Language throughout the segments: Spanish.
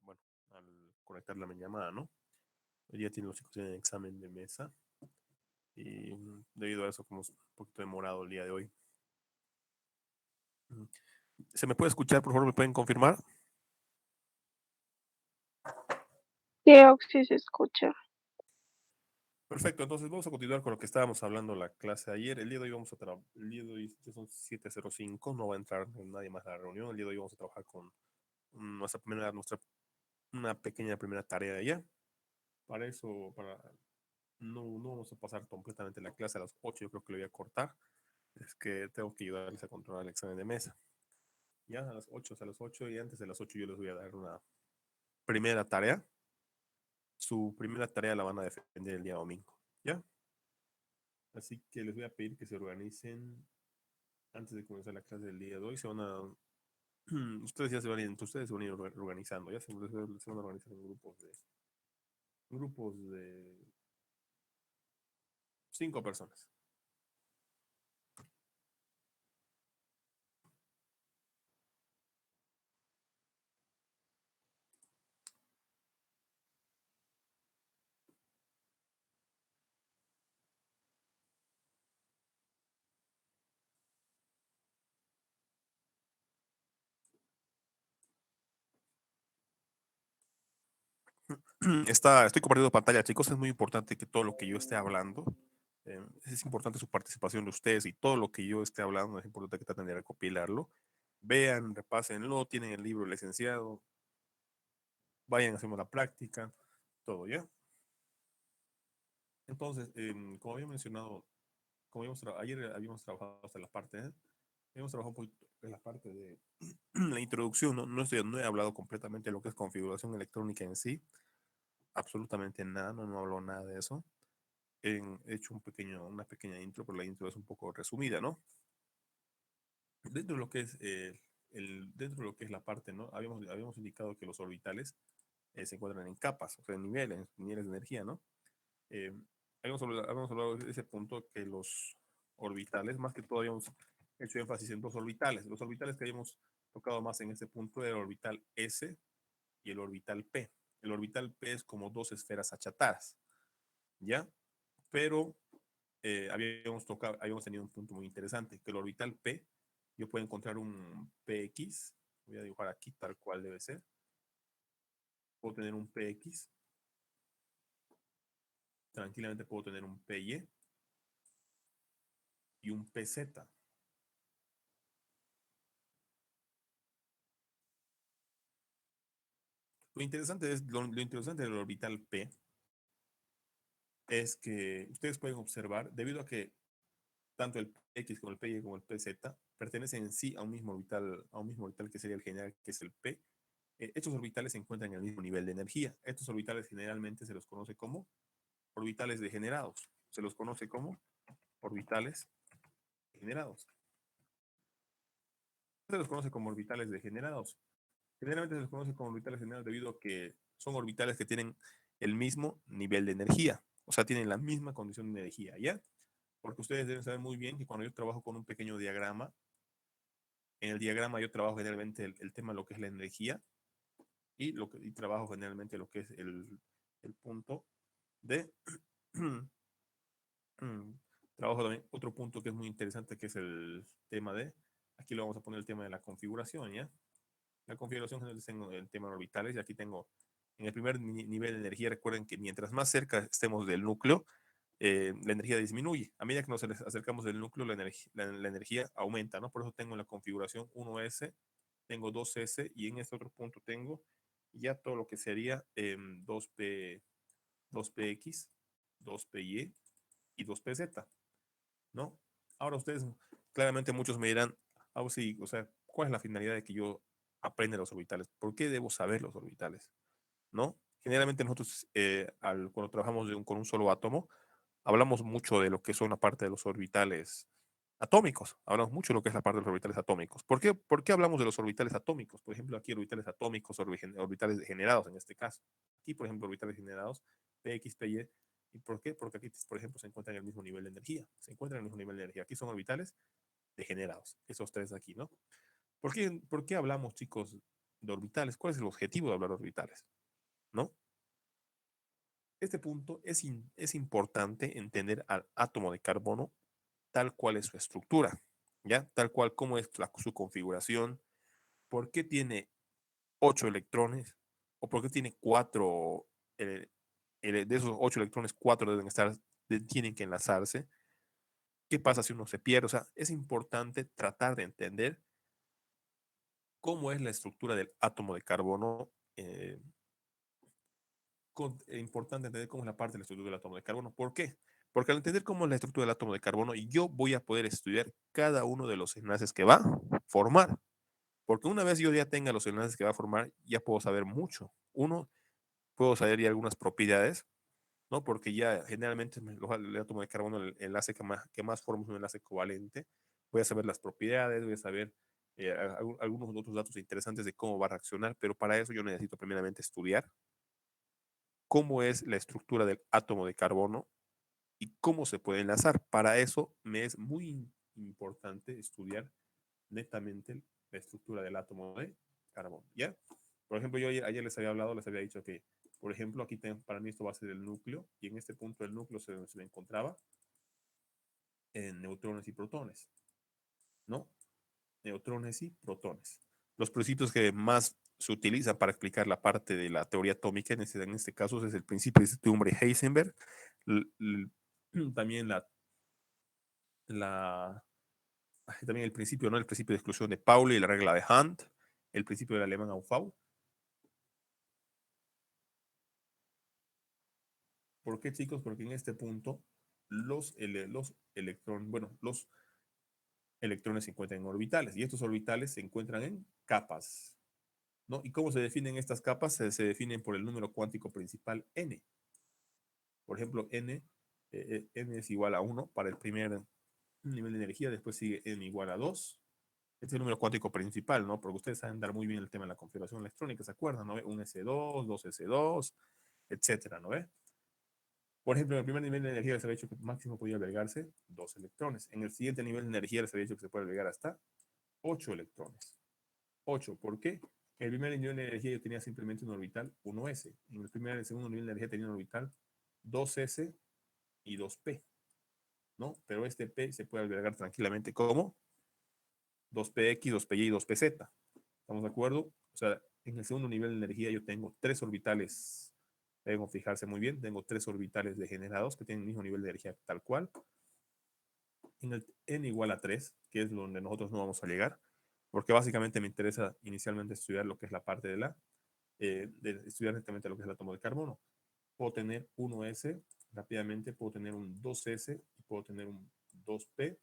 bueno, al conectar la llamada, ¿no? Hoy día tienen los chicos tienen examen de mesa y debido a eso como es un poquito demorado el día de hoy. ¿Se me puede escuchar, por favor? ¿Me pueden confirmar? Creo que sí se escucha. Perfecto, entonces vamos a continuar con lo que estábamos hablando la clase de ayer. El día de hoy vamos a trabajar, el día de hoy ya son 7:05, no va a entrar nadie más a la reunión. El día de hoy vamos a trabajar con una pequeña primera tarea de allá. Para eso, no vamos a pasar completamente la clase a las 8, yo creo que lo voy a cortar. Es que tengo que ayudarles a controlar el examen de mesa. Ya a las 8, a las 8 y antes de las 8 yo les voy a dar una primera tarea. Su primera tarea la van a defender el día domingo, ¿ya? Así que les voy a pedir que se organicen antes de comenzar la clase del día de hoy. Ustedes ya se van a ir, ustedes se van a ir organizando, ya se van a organizar en grupos de 5 personas. Estoy compartiendo pantalla, chicos. Es muy importante que todo lo que yo esté hablando, es importante su participación de ustedes y todo lo que yo esté hablando, es importante que traten de recopilarlo. Vean, repásenlo, tienen el libro licenciado, vayan haciendo la práctica, todo, ¿ya? Entonces, como había mencionado, ayer habíamos trabajado hasta la parte, habíamos trabajado un poquito en la parte de la introducción, no he hablado completamente de lo que es configuración electrónica en sí, absolutamente nada, no hablo nada de eso. He hecho una pequeña intro, pero la intro es un poco resumida, ¿no? Dentro de lo que es, dentro de lo que es la parte, ¿no? Habíamos indicado que los orbitales se encuentran en capas, o sea, en niveles de energía, ¿no? Eh, habíamos hablado de ese punto que los orbitales, más que todo habíamos hecho énfasis en dos orbitales. Los orbitales que habíamos tocado más en este punto era el orbital S y el orbital P. El orbital P es como dos esferas achatadas, ¿ya? Pero habíamos tenido un punto muy interesante, que el orbital P, yo puedo encontrar un PX, voy a dibujar aquí tal cual debe ser, puedo tener un PX, tranquilamente puedo tener un PY y un PZ. Lo interesante del orbital P es que ustedes pueden observar, debido a que tanto el X como el PY como el PZ pertenecen en sí a un mismo orbital que sería el general, que es el P. Estos orbitales se encuentran en el mismo nivel de energía. Estos orbitales generalmente se los conoce como orbitales degenerados. Se los conoce como orbitales degenerados. Se los conoce como orbitales degenerados. Generalmente se los conoce como orbitales degenerados debido a que son orbitales que tienen el mismo nivel de energía. O sea, tienen la misma condición de energía, ¿ya? Porque ustedes deben saber muy bien que cuando yo trabajo con un pequeño diagrama, en el diagrama yo trabajo generalmente el tema de lo que es la energía y trabajo generalmente lo que es el punto de trabajo también otro punto que es muy interesante, que es el tema aquí lo vamos a poner el tema de la configuración, ¿ya? La configuración general tengo el tema de orbitales y aquí tengo en el primer nivel de energía, recuerden que mientras más cerca estemos del núcleo, la energía disminuye. A medida que nos acercamos del núcleo, la energía aumenta, ¿no? Por eso tengo en la configuración 1S, tengo 2S y en este otro punto tengo ya todo lo que sería 2P, 2PX, 2PY y 2PZ, ¿no? Ahora ustedes, claramente muchos me dirán, sí, o sea, ¿cuál es la finalidad de que yo aprenda los orbitales? ¿Por qué debo saber los orbitales? ¿No? Generalmente nosotros, cuando trabajamos con un solo átomo, hablamos mucho de lo que son la parte de los orbitales atómicos. Hablamos mucho de lo que es la parte de los orbitales atómicos. ¿Por qué hablamos de los orbitales atómicos? Por ejemplo, aquí orbitales atómicos, orbitales degenerados en este caso. Aquí, por ejemplo, orbitales generados, PX, PY. ¿Y por qué? Porque aquí, por ejemplo, se encuentran en el mismo nivel de energía. Se encuentran en el mismo nivel de energía. Aquí son orbitales degenerados, esos tres de aquí, ¿no? ¿Por qué hablamos, chicos? de orbitales. ¿Cuál es el objetivo de hablar de orbitales? ¿No? Este punto es importante entender al átomo de carbono tal cual es su estructura, ¿ya? Tal cual como es su configuración, por qué tiene 8 electrones o por qué tiene 4, de esos 8 electrones, 4 deben estar, tienen que enlazarse. ¿Qué pasa si uno se pierde? O sea, es importante tratar de entender cómo es la estructura del átomo de carbono. Importante entender cómo es la parte de la estructura del átomo de carbono. ¿Por qué? Porque al entender cómo es la estructura del átomo de carbono, yo voy a poder estudiar cada uno de los enlaces que va a formar. Porque una vez yo ya tenga los enlaces que va a formar, ya puedo saber mucho. Uno, puedo saber ya algunas propiedades, ¿no? Porque ya generalmente el átomo de carbono, el enlace que más forma es un enlace covalente. Voy a saber las propiedades, voy a saber algunos otros datos interesantes de cómo va a reaccionar, pero para eso yo necesito primeramente estudiar cómo es la estructura del átomo de carbono y cómo se puede enlazar. Para eso me es muy importante estudiar netamente la estructura del átomo de carbono, ¿ya? Por ejemplo, yo ayer les había hablado, les había dicho que, por ejemplo, aquí para mí esto va a ser el núcleo, y en este punto del núcleo se encontraba en neutrones y protones, ¿no? Neutrones y protones. Los principios que más se utilizan para explicar la parte de la teoría atómica, en este caso, es el principio de Incertidumbre-Heisenberg, también la, también el principio, ¿no? El principio de exclusión de Pauli y la regla de Hunt, el principio del alemán Aufbau. ¿Por qué, chicos? Porque en este punto los electrones, bueno, los electrones se encuentran en orbitales y estos orbitales se encuentran en capas, ¿no? ¿Y cómo se definen estas capas? Se definen por el número cuántico principal n. Por ejemplo, n es igual a 1 para el primer nivel de energía, después sigue n igual a 2. Este es el número cuántico principal, ¿no? Porque ustedes saben dar muy bien el tema de la configuración electrónica, ¿se acuerdan? ¿No? Un S2, dos S2, etcétera, ¿no ve? Por ejemplo, en el primer nivel de energía les había dicho que máximo podía albergarse 2 electrones. En el siguiente nivel de energía les había dicho que se puede albergar hasta 8 electrones. 8, ¿por qué? En el primer nivel de energía yo tenía simplemente un orbital 1s. En el segundo nivel de energía tenía un orbital 2s y 2p, ¿no? Pero este p se puede albergar tranquilamente como 2px, 2py y 2pz. ¿Estamos de acuerdo? O sea, en el segundo nivel de energía yo tengo 3 orbitales. Deben fijarse muy bien, tengo 3 orbitales degenerados que tienen el mismo nivel de energía tal cual. En el n igual a 3, que es donde nosotros no vamos a llegar, porque básicamente me interesa inicialmente estudiar lo que es la parte de estudiar netamente lo que es el átomo de carbono. Puedo tener 1s, rápidamente puedo tener un 2s y puedo tener un 2p.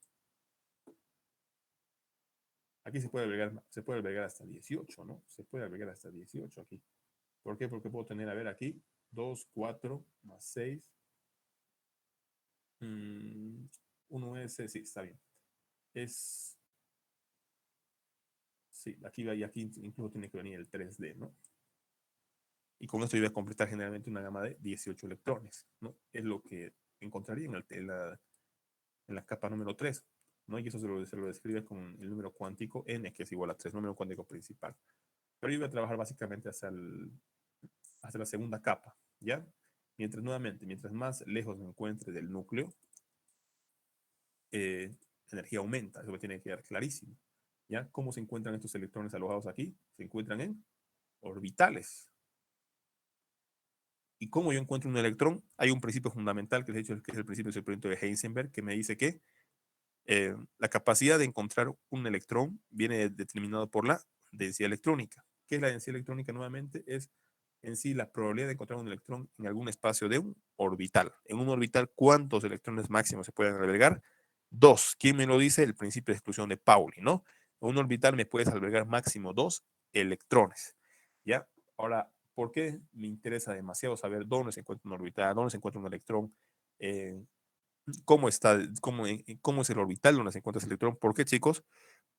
Aquí se puede agregar hasta 18, ¿no? Se puede agregar hasta 18 aquí. ¿Por qué? Porque puedo tener, a ver, aquí 2, 4 más 6. 1s, sí, está bien. Sí, aquí va y aquí incluso tiene que venir el 3D, ¿no? Y con esto yo voy a completar generalmente una gama de 18 electrones, ¿no? Es lo que encontraría en la capa número 3, ¿no? Y eso se lo describe con el número cuántico n, que es igual a 3, número cuántico principal. Pero yo voy a trabajar básicamente hasta la segunda capa, ¿ya? Mientras más lejos me encuentre del núcleo, la energía aumenta, eso me tiene que quedar clarísimo, ¿ya? ¿Cómo se encuentran estos electrones alojados aquí? Se encuentran en orbitales. ¿Y cómo yo encuentro un electrón? Hay un principio fundamental que, de hecho, que es el principio del experimento de Heisenberg, que me dice que la capacidad de encontrar un electrón viene determinado por la densidad electrónica. ¿Qué es la densidad electrónica nuevamente? Es en sí la probabilidad de encontrar un electrón en algún espacio de un orbital. En un orbital, ¿cuántos electrones máximos se pueden albergar? 2. ¿Quién me lo dice? El principio de exclusión de Pauli, ¿no? En un orbital me puedes albergar máximo 2 electrones. ¿Ya? Ahora, ¿por qué me interesa demasiado saber dónde se encuentra un orbital, dónde se encuentra un electrón? ¿Cómo es el orbital donde se encuentra ese electrón? ¿Por qué, chicos?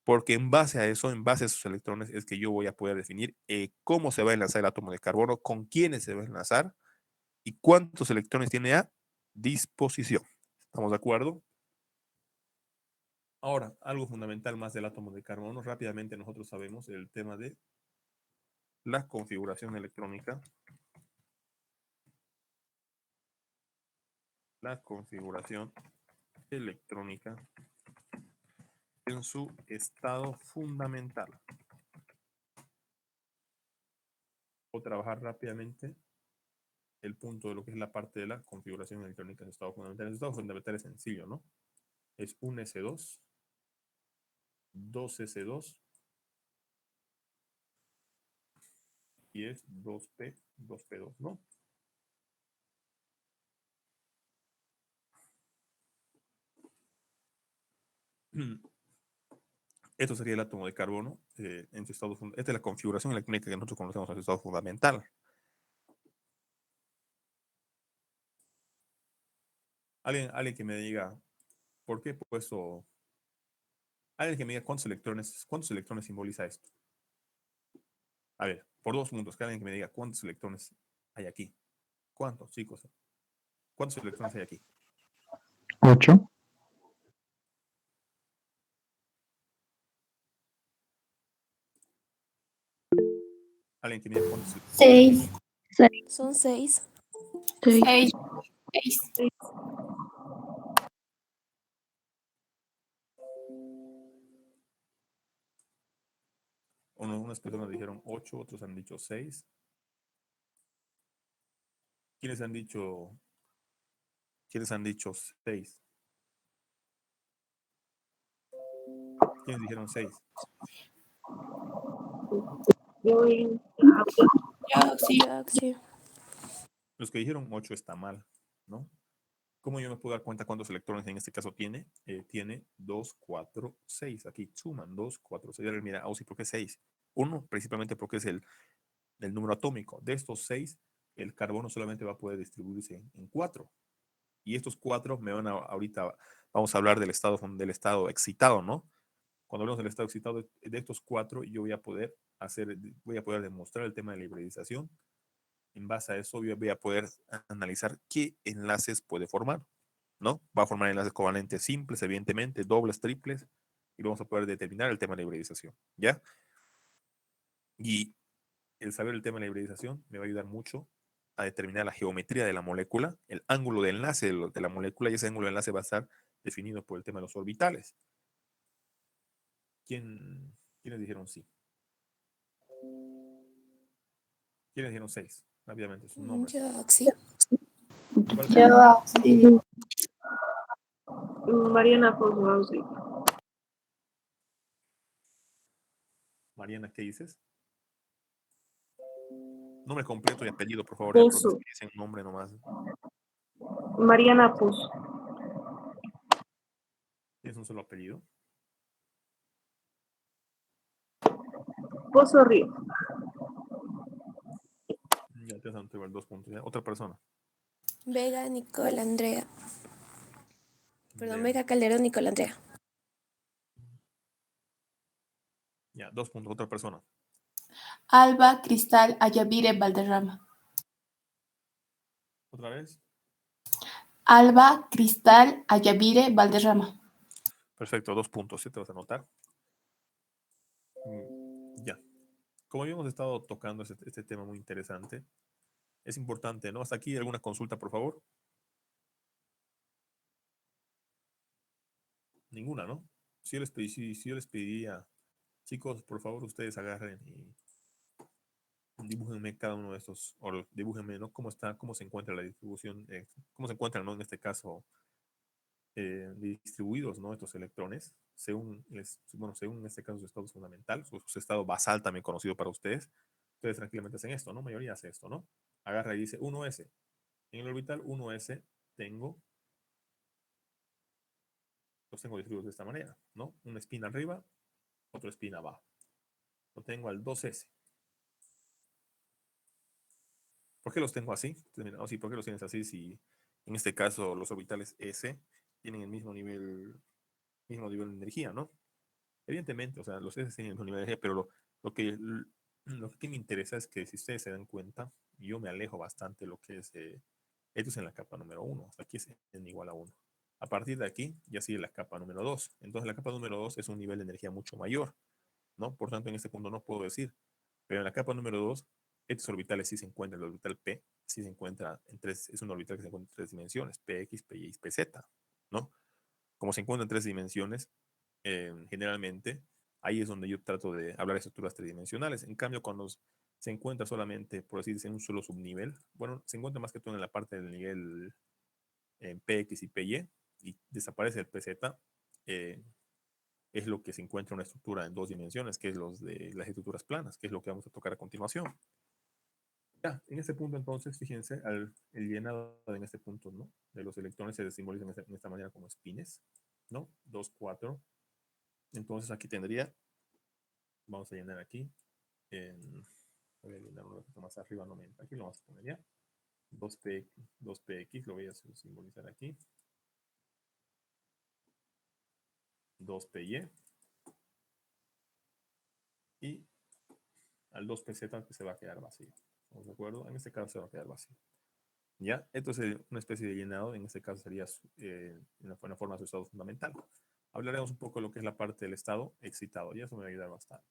Porque en base a eso, en base a esos electrones, es que yo voy a poder definir cómo se va a enlazar el átomo de carbono, con quiénes se va a enlazar y cuántos electrones tiene a disposición. ¿Estamos de acuerdo? Ahora, algo fundamental más del átomo de carbono. Rápidamente nosotros sabemos el tema de la configuración electrónica. La configuración electrónica en su estado fundamental. O trabajar rápidamente el punto de lo que es la parte de la configuración electrónica en su estado fundamental. El estado fundamental es sencillo, ¿no? Es 1S2, 2S2 y es 2P, 2P2, ¿no? Esto sería el átomo de carbono en su estado fundamental. Esta es la configuración electrónica que nosotros conocemos en su estado fundamental. Alguien que me diga, ¿por qué he puesto? Alguien que me diga cuántos electrones simboliza esto. A ver, por 2 puntos, que alguien que me diga cuántos electrones hay aquí. ¿Cuántos, chicos? ¿Cuántos electrones hay aquí? 8. Alguien que me diga cuántos electrones. 6. Son 6. 6. Unas personas dijeron 8, otros han dicho 6. ¿Quiénes han dicho 6? ¿Quiénes dijeron 6? Yo Sí. Los que dijeron 8 está mal, ¿no? ¿Cómo yo me puedo dar cuenta cuántos electrones en este caso tiene? Tiene 2, 4, 6. Aquí suman 2, 4, 6. Ahora mira, sí, ¿por qué 6? Uno, principalmente porque es el número atómico. De estos 6, el carbono solamente va a poder distribuirse en 4. Y estos 4 me van a, ahorita vamos a hablar del estado excitado, ¿no? Cuando hablamos del estado excitado, de estos 4, yo voy a poder demostrar el tema de la hibridización. En base a eso, yo voy a poder analizar qué enlaces puede formar, ¿no? Va a formar enlaces covalentes simples, evidentemente, dobles, triples, y vamos a poder determinar el tema de la hibridización, ¿ya? Y el saber el tema de la hibridización me va a ayudar mucho a determinar la geometría de la molécula, el ángulo de enlace de la molécula, y ese ángulo de enlace va a estar definido por el tema de los orbitales. ¿Quiénes dijeron sí? ¿Quiénes dijeron 6? Rápidamente, sus nombres. Yo, sí. Yo, Mariana Pozzi. Mariana, ¿qué dices? Nombre completo y apellido, por favor. Pozo. Que dicen nombre nomás. Mariana Pozo. ¿Tienes un solo apellido? Pozo Río. Ya te has anotado 2 puntos. ¿Ya? Otra persona. Vega, Nicole, Andrea. Perdón, Ya. Vega Calderón, Nicole, Andrea. Ya, 2 puntos. Otra persona. Alba, Cristal, Ayavire, Valderrama. ¿Otra vez? Alba, Cristal, Ayavire, Valderrama. Perfecto, 2 puntos. ¿Sí te vas a anotar? Ya. Como habíamos estado tocando este tema muy interesante, es importante, ¿no? Hasta aquí, ¿alguna consulta, por favor? Ninguna, ¿no? Si yo les pediría, chicos, por favor, ustedes agarren y dibújenme cada uno de estos, o dibújenme, ¿no? Cómo se encuentra la distribución, cómo se encuentran, ¿no? En este caso, distribuidos, ¿no? Estos electrones, según en este caso su estado fundamental, su estado basal también conocido para ustedes. Ustedes tranquilamente hacen esto, ¿no? Mayoría hace esto, ¿no? Agarra y dice 1s. En el orbital 1s los tengo distribuidos de esta manera, ¿no? Una espina arriba, otra espina abajo. Lo tengo al 2s. ¿Por qué los tengo así? Sí, ¿por qué los tienes así si en este caso los orbitales S tienen el mismo nivel de energía, ¿no? Evidentemente, o sea, los S tienen el mismo nivel de energía, pero lo que me interesa es que si ustedes se dan cuenta, yo me alejo bastante de lo que es, esto es en la capa número 1, aquí es en igual a 1. A partir de aquí ya sigue la capa número 2. Entonces la capa número 2 es un nivel de energía mucho mayor, ¿no? Por tanto, en este punto no puedo decir Pero en la capa número 2, estos orbitales sí se encuentran. El orbital P sí se encuentra en tres, es un orbital que se encuentra en tres dimensiones, PX, PY y PZ, ¿no? Como se encuentra en tres dimensiones, generalmente ahí es donde yo trato de hablar de estructuras tridimensionales. En cambio, cuando se encuentra solamente, por así decirlo, en un solo subnivel, bueno, se encuentra más que todo en la parte del nivel PX y PY y desaparece el PZ, es lo que se encuentra una estructura en dos dimensiones, que es los de las estructuras planas, que es lo que vamos a tocar a continuación. Ya, en este punto entonces, fíjense, el llenado en este punto, ¿no? De los electrones se simboliza en esta manera como espines, ¿no? 2, 4. Entonces aquí tendría, vamos a llenar aquí, voy a llenar un poquito más arriba, no me entra, aquí lo vamos a poner ya. 2px, lo voy a simbolizar aquí. 2py. Y al 2pz que se va a quedar vacío. ¿Estamos de acuerdo? En este caso se va a quedar vacío. ¿Ya? Entonces, una especie de llenado, en este caso sería en la forma de su estado fundamental. Hablaremos un poco de lo que es la parte del estado excitado, y eso me va a ayudar bastante.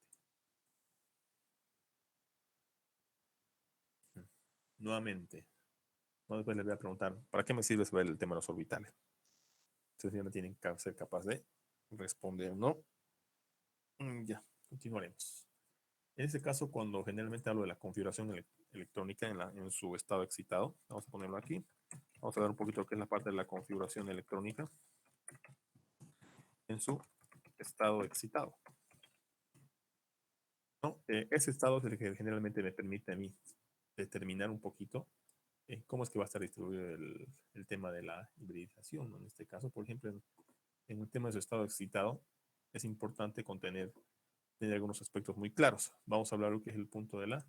Nuevamente, después les voy a preguntar, ¿para qué me sirve saber el tema de los orbitales? Ustedes ya tienen que ser capaz de responder, ¿no? Ya, continuaremos. En este caso, cuando generalmente hablo de la configuración electrónica en su estado excitado, vamos a ponerlo aquí. Vamos a ver un poquito lo que es la parte de la configuración electrónica en su estado excitado, ¿no? Ese estado es el que generalmente me permite a mí determinar un poquito cómo es que va a estar distribuido el tema de la hibridización, ¿no? En este caso, por ejemplo, en el tema de su estado excitado, es importante tener algunos aspectos muy claros. Vamos a hablar de lo que es el punto de la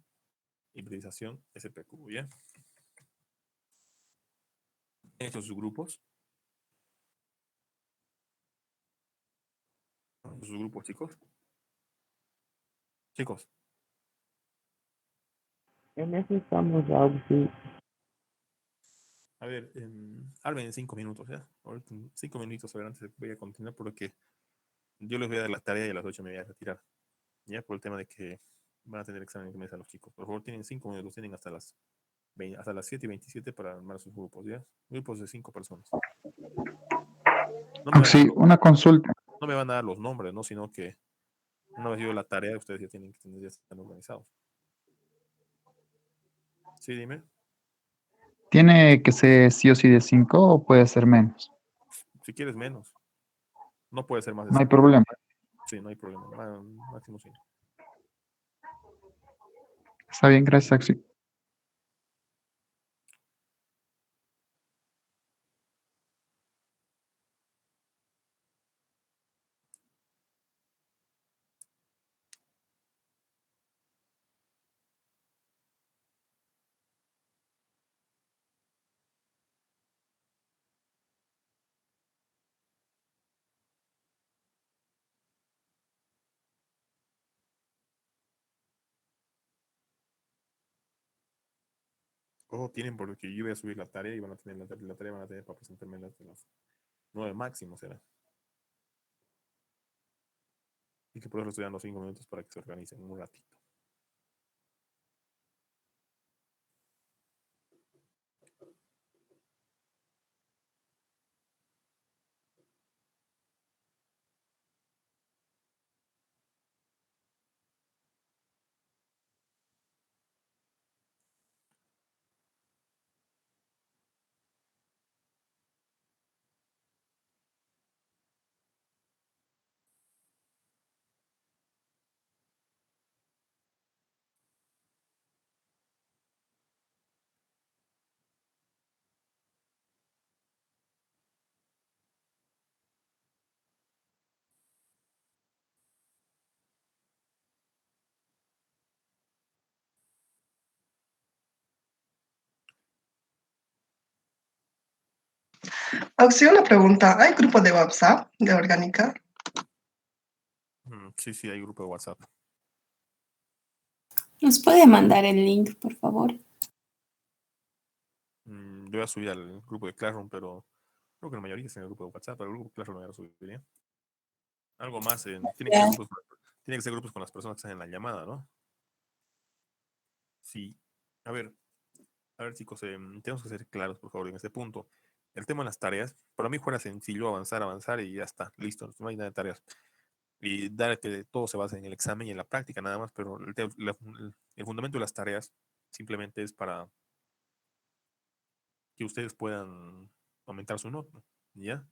hibridización SPQ, ¿ya? Estos sus grupos. Sus grupos, chicos. Chicos. En eso estamos, Raúl, sí. A ver, hablen en 5 minutos, ¿ya? Ahorita en 5 minutos adelante voy a continuar porque yo les voy a dar la tarea y a las 8 me voy a retirar. ¿Ya? Por el tema de que van a tener examen de mesa los chicos. Por favor, tienen 5 minutos, tienen hasta las 7:27 para armar sus grupos, ¿ya? Grupos de 5 personas. Sí, una consulta. No me van a dar los nombres, ¿no? Sino que una vez yo la tarea, ustedes ya tienen que tener, ya están organizados. Sí, dime. ¿Tiene que ser sí o sí de 5 o puede ser menos? Si quieres menos. No puede ser más de No hay 5. problema. Sí, no hay problema. Máximo 5. Está bien, gracias, Axi. Ojo, tienen porque yo voy a subir la tarea y van a tener la tarea, van a tener para presentarme las 9 máximo, será. Y que por eso estoy dando 5 minutos para que se organicen un ratito. Auxilio, una pregunta. ¿Hay grupo de WhatsApp de orgánica? Sí, sí, hay grupo de WhatsApp. ¿Nos puede mandar el link, por favor? Yo voy a subir al grupo de Classroom, pero creo que la mayoría está en el grupo de WhatsApp, pero el grupo de Classroom no voy a subir, ¿bien? Algo más, tiene que ser grupos con las personas que están en la llamada, ¿no? Sí. A ver, chicos, tenemos que ser claros, por favor, en este punto. El tema de las tareas, para mí fuera sencillo avanzar y ya está, listo, no hay nada de tareas. Y dar que todo se base en el examen y en la práctica nada más, pero el fundamento de las tareas simplemente es para que ustedes puedan aumentar su nota, ¿ya?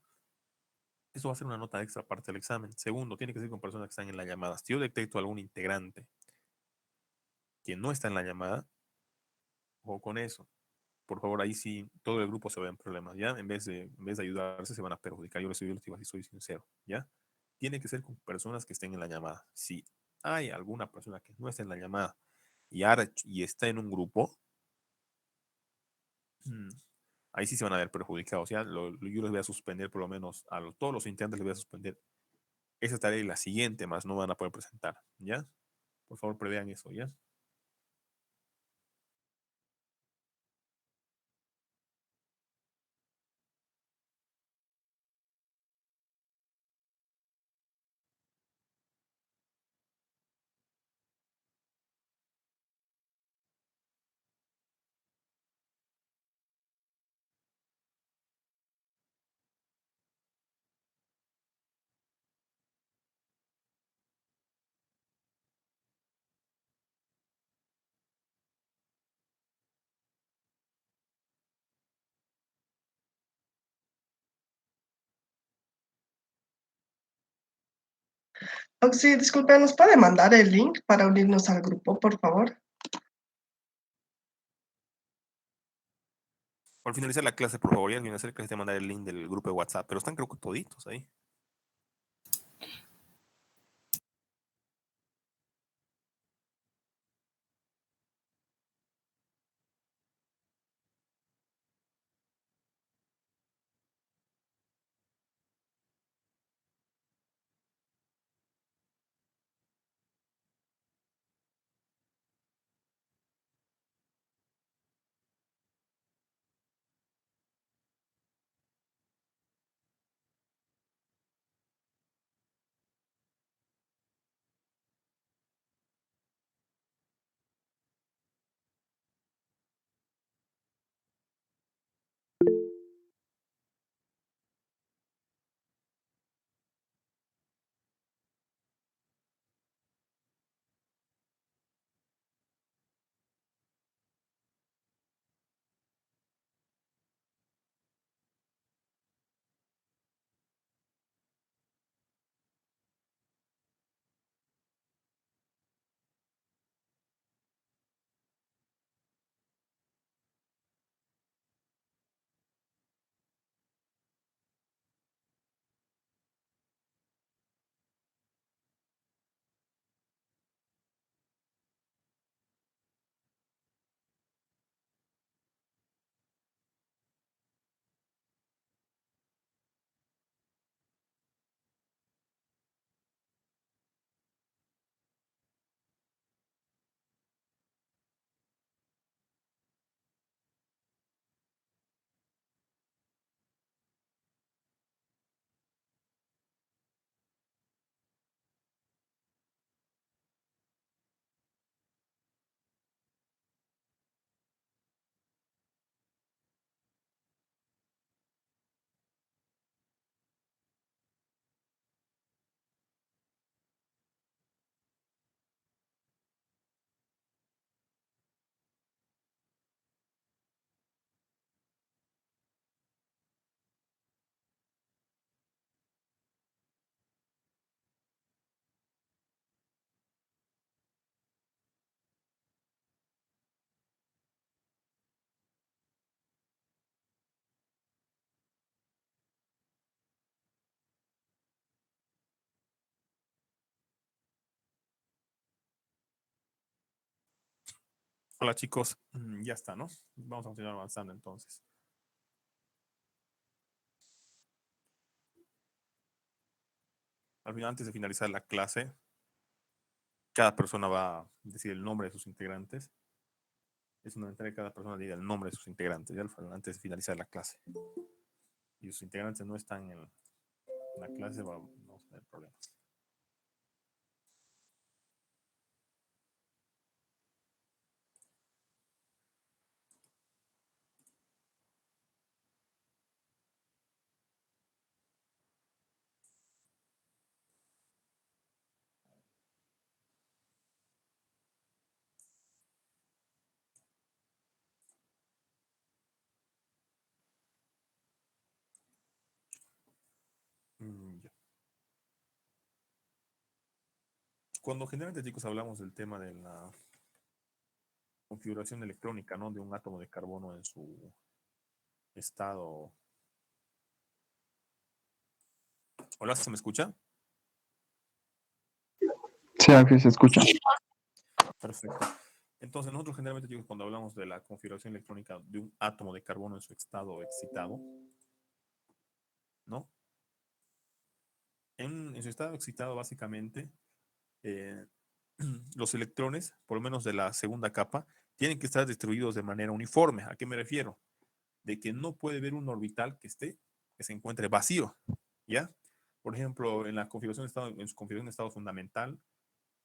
Eso va a ser una nota extra aparte del examen. Segundo, tiene que ser con personas que están en la llamada. Si yo detecto algún integrante que no está en la llamada, o con eso, por favor, ahí sí todo el grupo se ve en problemas, ¿ya? En vez de ayudarse, se van a perjudicar. Yo les digo así, soy sincero, ¿ya? Tiene que ser con personas que estén en la llamada. Si hay alguna persona que no está en la llamada y está en un grupo, mm, ahí sí se van a ver perjudicados, ¿ya? Yo les voy a suspender, por lo menos todos los integrantes les voy a suspender esa tarea y la siguiente más no van a poder presentar, ¿ya? Por favor, prevean eso, ¿ya? Sí, disculpe, ¿nos puede mandar el link para unirnos al grupo, por favor? Al finalizar la clase, por favor, y al finalizar la clase te mandar el link del grupo de WhatsApp, pero están creo que toditos ahí. Hola chicos, ya está, ¿no? Vamos a continuar avanzando entonces. Al final, antes de finalizar la clase, cada persona va a decir el nombre de sus integrantes. Es fundamental que cada persona diga el nombre de sus integrantes, ¿ya? Antes de finalizar la clase. Y sus integrantes no están en la clase, vamos a tener problemas. Cuando generalmente, chicos, hablamos del tema de la configuración electrónica, ¿no? De un átomo de carbono en su estado. Hola, ¿se me escucha? Sí, aquí se escucha. Perfecto. Entonces, nosotros generalmente, chicos, cuando hablamos de la configuración electrónica de un átomo de carbono en su estado excitado, ¿no? En su estado excitado, básicamente, los electrones, por lo menos de la segunda capa, tienen que estar distribuidos de manera uniforme. ¿A qué me refiero? De que no puede haber un orbital que se encuentre vacío, ¿ya? Por ejemplo, en la configuración de estado, en su configuración de estado fundamental,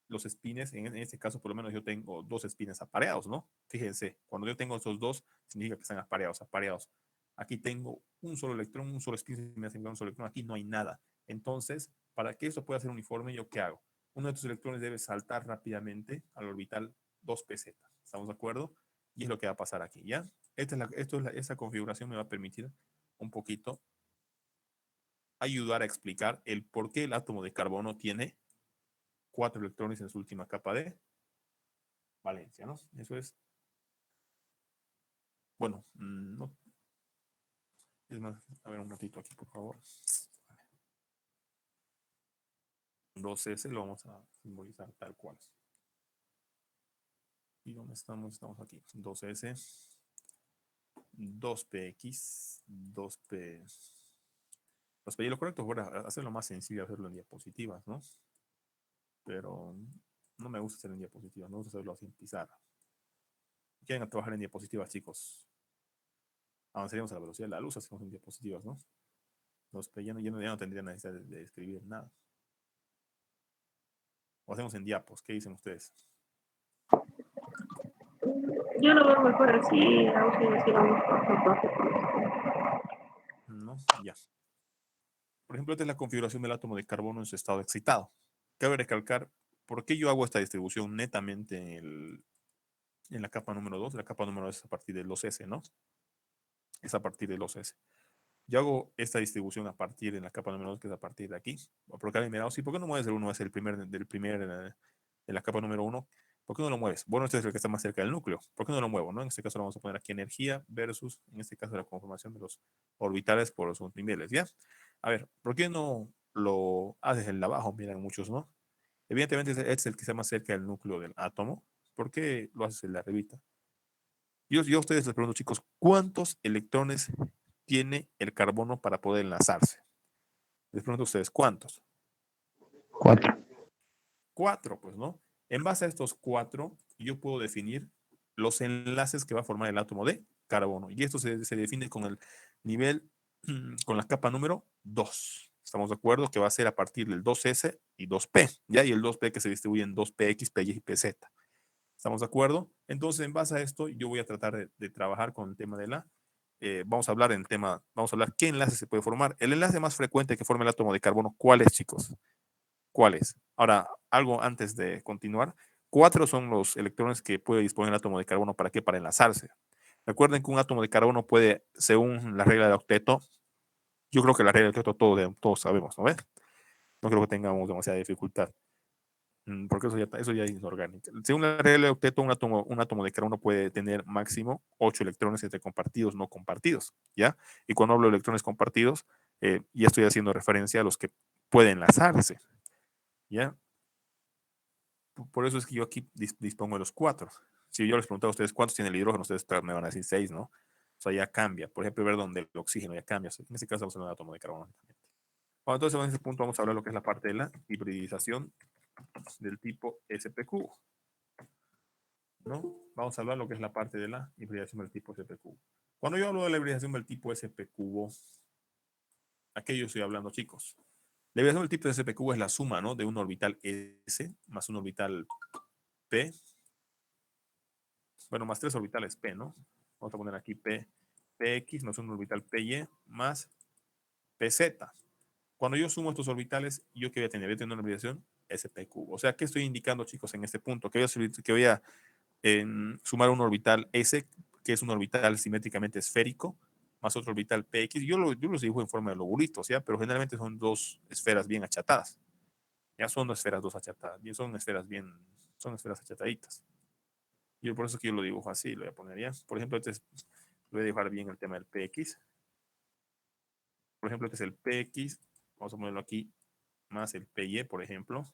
los espines, en este caso por lo menos yo tengo dos espines apareados, ¿no? Fíjense, cuando yo tengo estos dos, significa que están apareados, apareados. Aquí tengo un solo electrón, un solo espín, me hacen un solo electrón, aquí no hay nada. Entonces, para que esto pueda ser uniforme, ¿yo qué hago? Uno de estos electrones debe saltar rápidamente al orbital 2pz. ¿Estamos de acuerdo? Y es lo que va a pasar aquí, ¿ya? Esta configuración me va a permitir un poquito ayudar a explicar el por qué el átomo de carbono tiene 4 electrones en su última capa de valencia, ¿no? Eso es, bueno, no, es más, a ver un ratito aquí, por favor. 2S lo vamos a simbolizar tal cual. ¿Y dónde estamos? Estamos aquí. 2S, 2PX, 2P. 2P. Y lo correcto fuera hacerlo más sencillo, hacerlo en diapositivas, ¿no? Pero no me gusta hacerlo en diapositivas, me gusta hacerlo así en pizarra. ¿Quieren trabajar en diapositivas, chicos? Avanzaríamos a la velocidad de la luz, hacemos en diapositivas, ¿no? 2P ya no tendría necesidad de escribir nada. O hacemos en diapos, ¿qué dicen ustedes? Yo lo veo mejor así, así vamos paso a paso. No, ya. Por ejemplo, esta es la configuración del átomo de carbono en su estado excitado. Cabe recalcar por qué yo hago esta distribución netamente en la capa número 2. La capa número 2 es a partir de los S, ¿no? Es a partir de los S. Yo hago esta distribución a partir de la capa número 2, que es a partir de aquí. Porque alguien me da, sí, ¿por qué no mueves el 1? Es el primer, de la capa número 1. ¿Por qué no lo mueves? Bueno, este es el que está más cerca del núcleo. ¿Por qué no lo muevo? ¿No? En este caso lo vamos a poner aquí energía versus, en este caso, la conformación de los orbitales por los niveles, ¿ya? A ver, ¿por qué no lo haces en el de abajo? Miran muchos, ¿no? Evidentemente este es el que está más cerca del núcleo del átomo. ¿Por qué lo haces en la arribita? Yo a ustedes les pregunto, chicos, ¿cuántos electrones tiene el carbono para poder enlazarse? Les pregunto a ustedes, ¿cuántos? 4. 4, pues, ¿no? En base a estos 4, yo puedo definir los enlaces que va a formar el átomo de carbono. Y esto se define con el nivel, con la capa número 2. ¿Estamos de acuerdo? Que va a ser a partir del 2S y 2P, ¿ya? Y el 2P que se distribuye en 2PX, PY y PZ. ¿Estamos de acuerdo? Entonces, en base a esto, yo voy a tratar de trabajar con el tema de vamos a hablar vamos a hablar qué enlace se puede formar. El enlace más frecuente que forma el átomo de carbono, ¿cuál es, chicos? ¿Cuál es? Ahora, algo antes de continuar. 4 son los electrones que puede disponer el átomo de carbono. ¿Para qué? Para enlazarse. Recuerden que un átomo de carbono puede, según la regla de octeto, yo creo que la regla de octeto todos sabemos, ¿no ves? No creo que tengamos demasiada dificultad. Porque eso ya es inorgánico. Según la regla de octeto, un átomo de carbono puede tener máximo 8 electrones entre compartidos, no compartidos, ¿ya? Y cuando hablo de electrones compartidos, ya estoy haciendo referencia a los que pueden enlazarse, ¿ya? Por eso es que yo aquí dispongo de los 4. Si yo les pregunto a ustedes cuántos tiene el hidrógeno, ustedes me van a decir 6, ¿no? O sea, ya cambia. Por ejemplo, ver dónde el oxígeno ya cambia. En este caso estamos hablando de un átomo de carbono. Bueno, entonces en este punto vamos a hablar de lo que es la parte de la hibridización del tipo SPQ, ¿no? Vamos a hablar de lo que es la parte de la hibridación del tipo SPQ. Cuando yo hablo de la hibridación del tipo SPQ, ¿a qué yo estoy hablando, chicos? La hibridación del tipo SPQ es la suma, ¿no? De un orbital S más un orbital P. Bueno, más 3 orbitales P, ¿no? Vamos a poner aquí PX más un orbital PY más PZ. Cuando yo sumo estos orbitales, ¿yo qué voy a tener? Voy a tener una hibridación SPQ. O sea, ¿qué estoy indicando, chicos, en este punto? Que voy a sumar un orbital S, que es un orbital simétricamente esférico, más otro orbital PX. Yo los dibujo en forma de lobulitos, ¿ya? Pero generalmente son dos esferas bien achatadas, Ya son esferas dos achatadas, son esferas achataditas. Yo por eso que yo lo dibujo así, lo voy a poner ya. Por ejemplo, voy a dibujar bien el tema del PX. Por ejemplo, este es el PX, vamos a ponerlo aquí, más el PY, por ejemplo.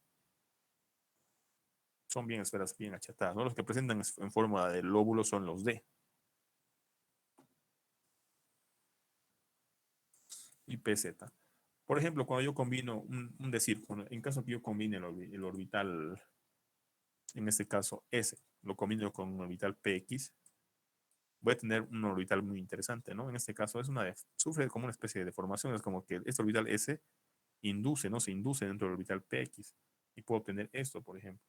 Son bien esferas bien achatadas, ¿no? Los que presentan en forma de lóbulo son los D. Y PZ. Por ejemplo, cuando yo combino, decir, en caso que yo combine el orbital, en este caso S, lo combino con un orbital PX, voy a tener un orbital muy interesante, ¿no? En este caso sufre como una especie de deformación, es como que este orbital S se induce dentro del orbital PX y puedo obtener esto, por ejemplo.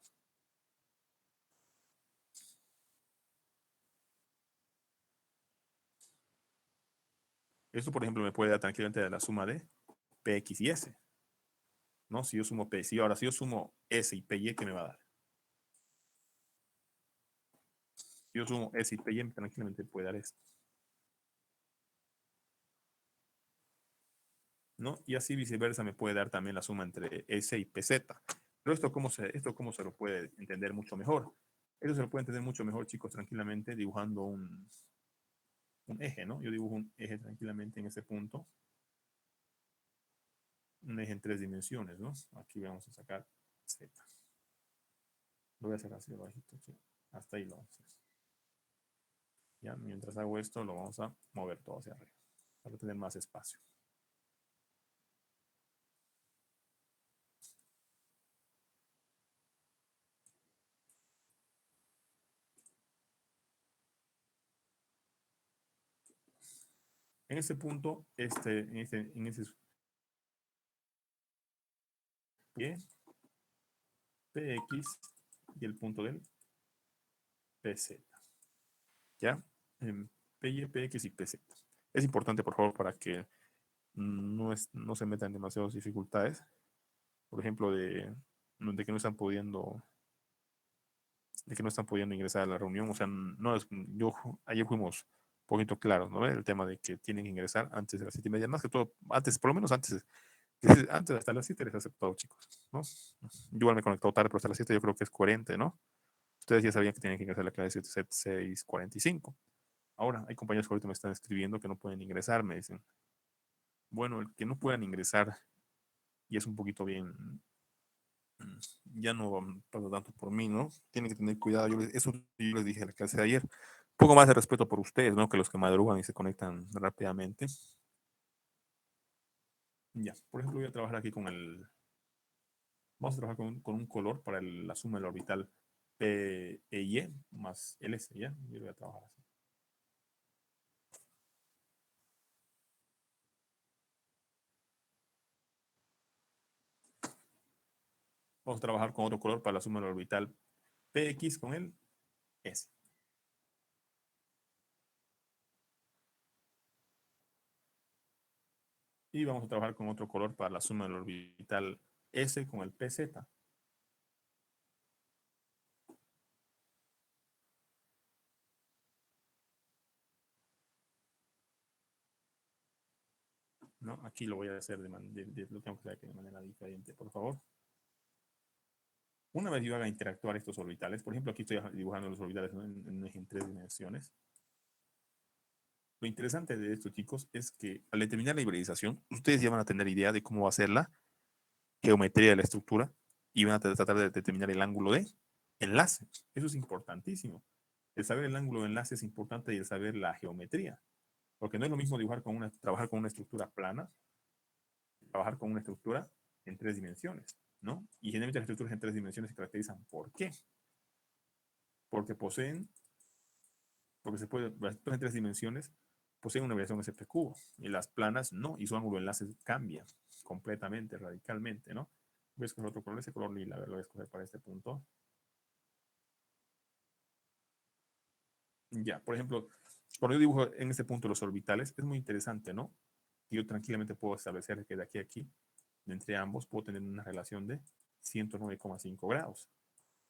Esto, por ejemplo, me puede dar tranquilamente de la suma de PX y S, ¿no? Si yo sumo ahora si yo sumo S y PY, ¿qué me va a dar? Si yo sumo S y PY, tranquilamente puede dar esto, ¿no? Y así viceversa me puede dar también la suma entre S y PZ. Pero esto cómo se lo puede entender mucho mejor. Esto se lo puede entender mucho mejor, chicos, tranquilamente dibujando un eje, ¿no? Yo dibujo un eje tranquilamente en ese punto. Un eje en 3 dimensiones, ¿no? Aquí vamos a sacar Z. Lo voy a hacer así bajito, ¿sí? Hasta ahí lo vamos a hacer. Ya, mientras hago esto, lo vamos a mover todo hacia arriba para tener más espacio. En este punto, en ese pie, PX y el punto del PZ. ¿Ya? PY, PX y PZ. Es importante, por favor, para que no se metan demasiadas dificultades. Por ejemplo, de que no están pudiendo ingresar a la reunión. O sea, ayer fuimos un poquito claros, ¿no? El tema de que tienen que ingresar antes de las 7:30, más que todo, por lo menos antes hasta las 7 les he aceptado, chicos, ¿no? Yo igual me he conectado tarde, pero hasta las 7 yo creo que es coherente, ¿no? Ustedes ya sabían que tienen que ingresar a la clase 6:45. Ahora, hay compañeros que ahorita me están escribiendo que no pueden ingresar, me dicen. Bueno, el que no puedan ingresar y es un poquito bien, ya no pasa tanto por mí, ¿no? Tienen que tener cuidado. Eso yo les dije en la clase de ayer. Un poco más de respeto por ustedes, ¿no? Que los que madrugan y se conectan rápidamente. Ya, por ejemplo, voy a trabajar aquí vamos a trabajar con un color para la suma del orbital PY más LS, ¿ya? Yo voy a trabajar así. Vamos a trabajar con otro color para la suma del orbital PX con el S. Y vamos a trabajar con otro color para la suma del orbital S con el PZ. ¿No? Aquí lo voy a hacer lo tengo que hacer de manera diferente, por favor. Una vez yo haga interactuar estos orbitales, por ejemplo, aquí estoy dibujando los orbitales, ¿no? en 3 dimensiones. Lo interesante de esto, chicos, es que al determinar la hibridización, ustedes ya van a tener idea de cómo va a ser la geometría de la estructura y van a tratar de determinar el ángulo de enlace. Eso es importantísimo. El saber el ángulo de enlace es importante y el saber la geometría. Porque no es lo mismo trabajar con una estructura plana, trabajar con una estructura en 3 dimensiones, ¿no? Y generalmente las estructuras en 3 dimensiones se caracterizan ¿por qué? Porque las estructuras en 3 dimensiones poseen una variación SP cubo y las planas no, y su ángulo de enlace cambia completamente, radicalmente, ¿no? Voy a escoger otro color, ese color lila, a ver, lo voy a escoger para este punto. Ya, por ejemplo, cuando yo dibujo en este punto los orbitales, es muy interesante, ¿no? Yo tranquilamente puedo establecer que de aquí a aquí, entre ambos, puedo tener una relación de 109,5 grados,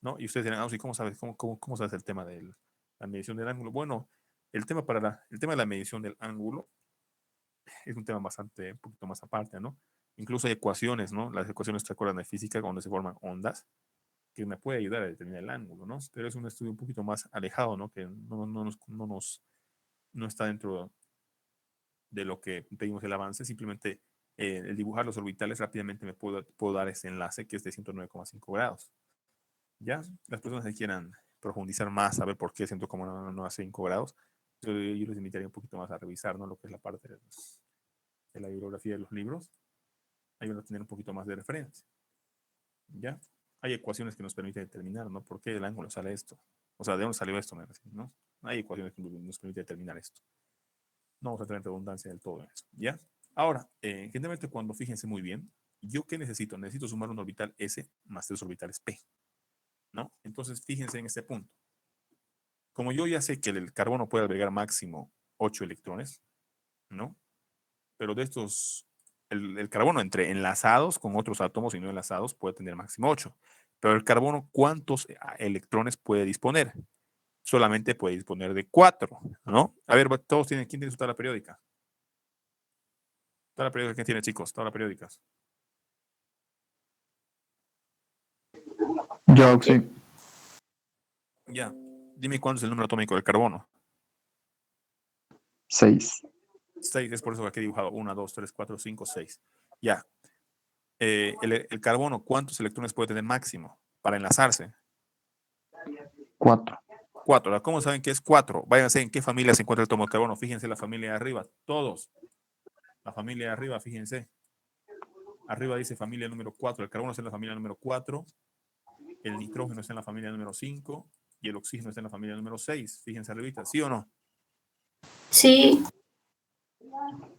¿no? Y ustedes dirán, ¿y cómo sabes el tema de la medición del ángulo? Bueno, el tema de la medición del ángulo es un tema un poquito más aparte, ¿no? Incluso hay ecuaciones, ¿no? Las ecuaciones, ¿te acuerdan de física cuando se forman ondas? Que me puede ayudar a determinar el ángulo, ¿no? Pero es un estudio un poquito más alejado, ¿no? Que no está dentro de lo que pedimos el avance. Simplemente el dibujar los orbitales rápidamente me puedo dar ese enlace que es de 109,5 grados. Ya, las personas que quieran profundizar más, saber por qué 109,5 grados, yo les invitaría un poquito más a revisar, ¿no? Lo que es la parte de la bibliografía de los libros. Ahí van a tener un poquito más de referencia. ¿Ya? Hay ecuaciones que nos permiten determinar, ¿no? ¿Por qué el ángulo sale esto? O sea, ¿de dónde salió esto? ¿No? Hay ecuaciones que nos permiten determinar esto. No vamos a tener redundancia del todo en eso, ¿ya? Ahora, generalmente cuando, fíjense muy bien, ¿yo qué necesito? Necesito sumar un orbital S más 3 orbitales P, ¿no? Entonces, fíjense en este punto. Como yo ya sé que el carbono puede albergar máximo 8 electrones, ¿no? Pero de estos, el carbono entre enlazados con otros átomos y no enlazados puede tener máximo 8. Pero el carbono, ¿cuántos electrones puede disponer? Solamente puede disponer de 4, ¿no? A ver, todos tienen, ¿quién tiene su tabla periódica? Tabla periódica, ¿quién tiene, chicos? Tabla periódicas. Yo, sí. Ya. Dime cuánto es el número atómico del carbono. 6. 6, es por eso que aquí he dibujado 1, 2, 3, 4, 5, 6. Ya. El carbono, ¿cuántos electrones puede tener máximo para enlazarse? 4. 4. ¿Cómo saben que es 4? Váyanse en qué familia se encuentra el átomo de carbono. Fíjense la familia de arriba. Todos. La familia de arriba, fíjense. Arriba dice familia número 4. El carbono está en la familia número 4. El nitrógeno está en la familia número 5. Y el oxígeno está en la familia número 6. Fíjense arribita. ¿Sí o no? Sí.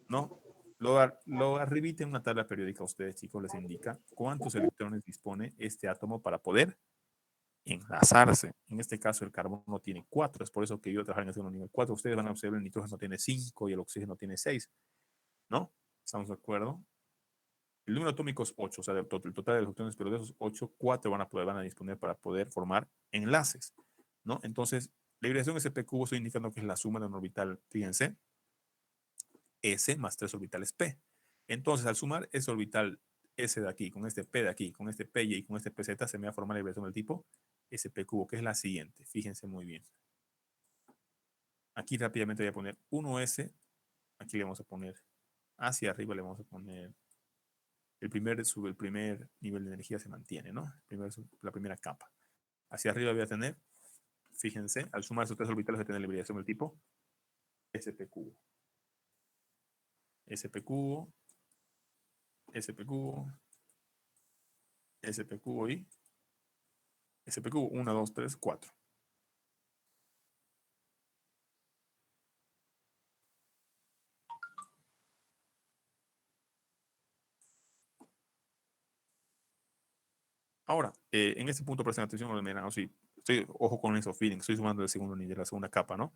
¿No? Lo arribita en una tabla periódica a ustedes, chicos, les indica cuántos electrones dispone este átomo para poder enlazarse. En este caso, el carbono tiene 4, es por eso que yo trabajo en el segundo nivel 4. Ustedes van a observar el nitrógeno tiene 5 y el oxígeno tiene 6, ¿no? ¿Estamos de acuerdo? El número atómico es 8, o sea, el total de los electrones, pero de esos 8, 4 van a disponer para poder formar enlaces, ¿no? Entonces, la vibración SP cubo estoy indicando que es la suma de un orbital, fíjense, S más 3 orbitales P. Entonces, al sumar ese orbital S de aquí, con este P de aquí, con este PY y con este PZ, se me va a formar la vibración del tipo SP cubo, que es la siguiente. Fíjense muy bien. Aquí rápidamente voy a poner 1S. Aquí le vamos a poner hacia arriba, le vamos a poner el primer nivel de energía se mantiene, ¿no? La primera capa. Hacia arriba voy a tener, fíjense, al sumar esos 3 orbitales voy a tener la vibración del tipo SP cubo. SP cubo, SP cubo, SP cubo y SP cubo. 1, 2, 3, 4. Ahora, en este punto presten atención, ojo con esos feelings, estoy sumando el segundo nivel, la segunda capa, ¿no?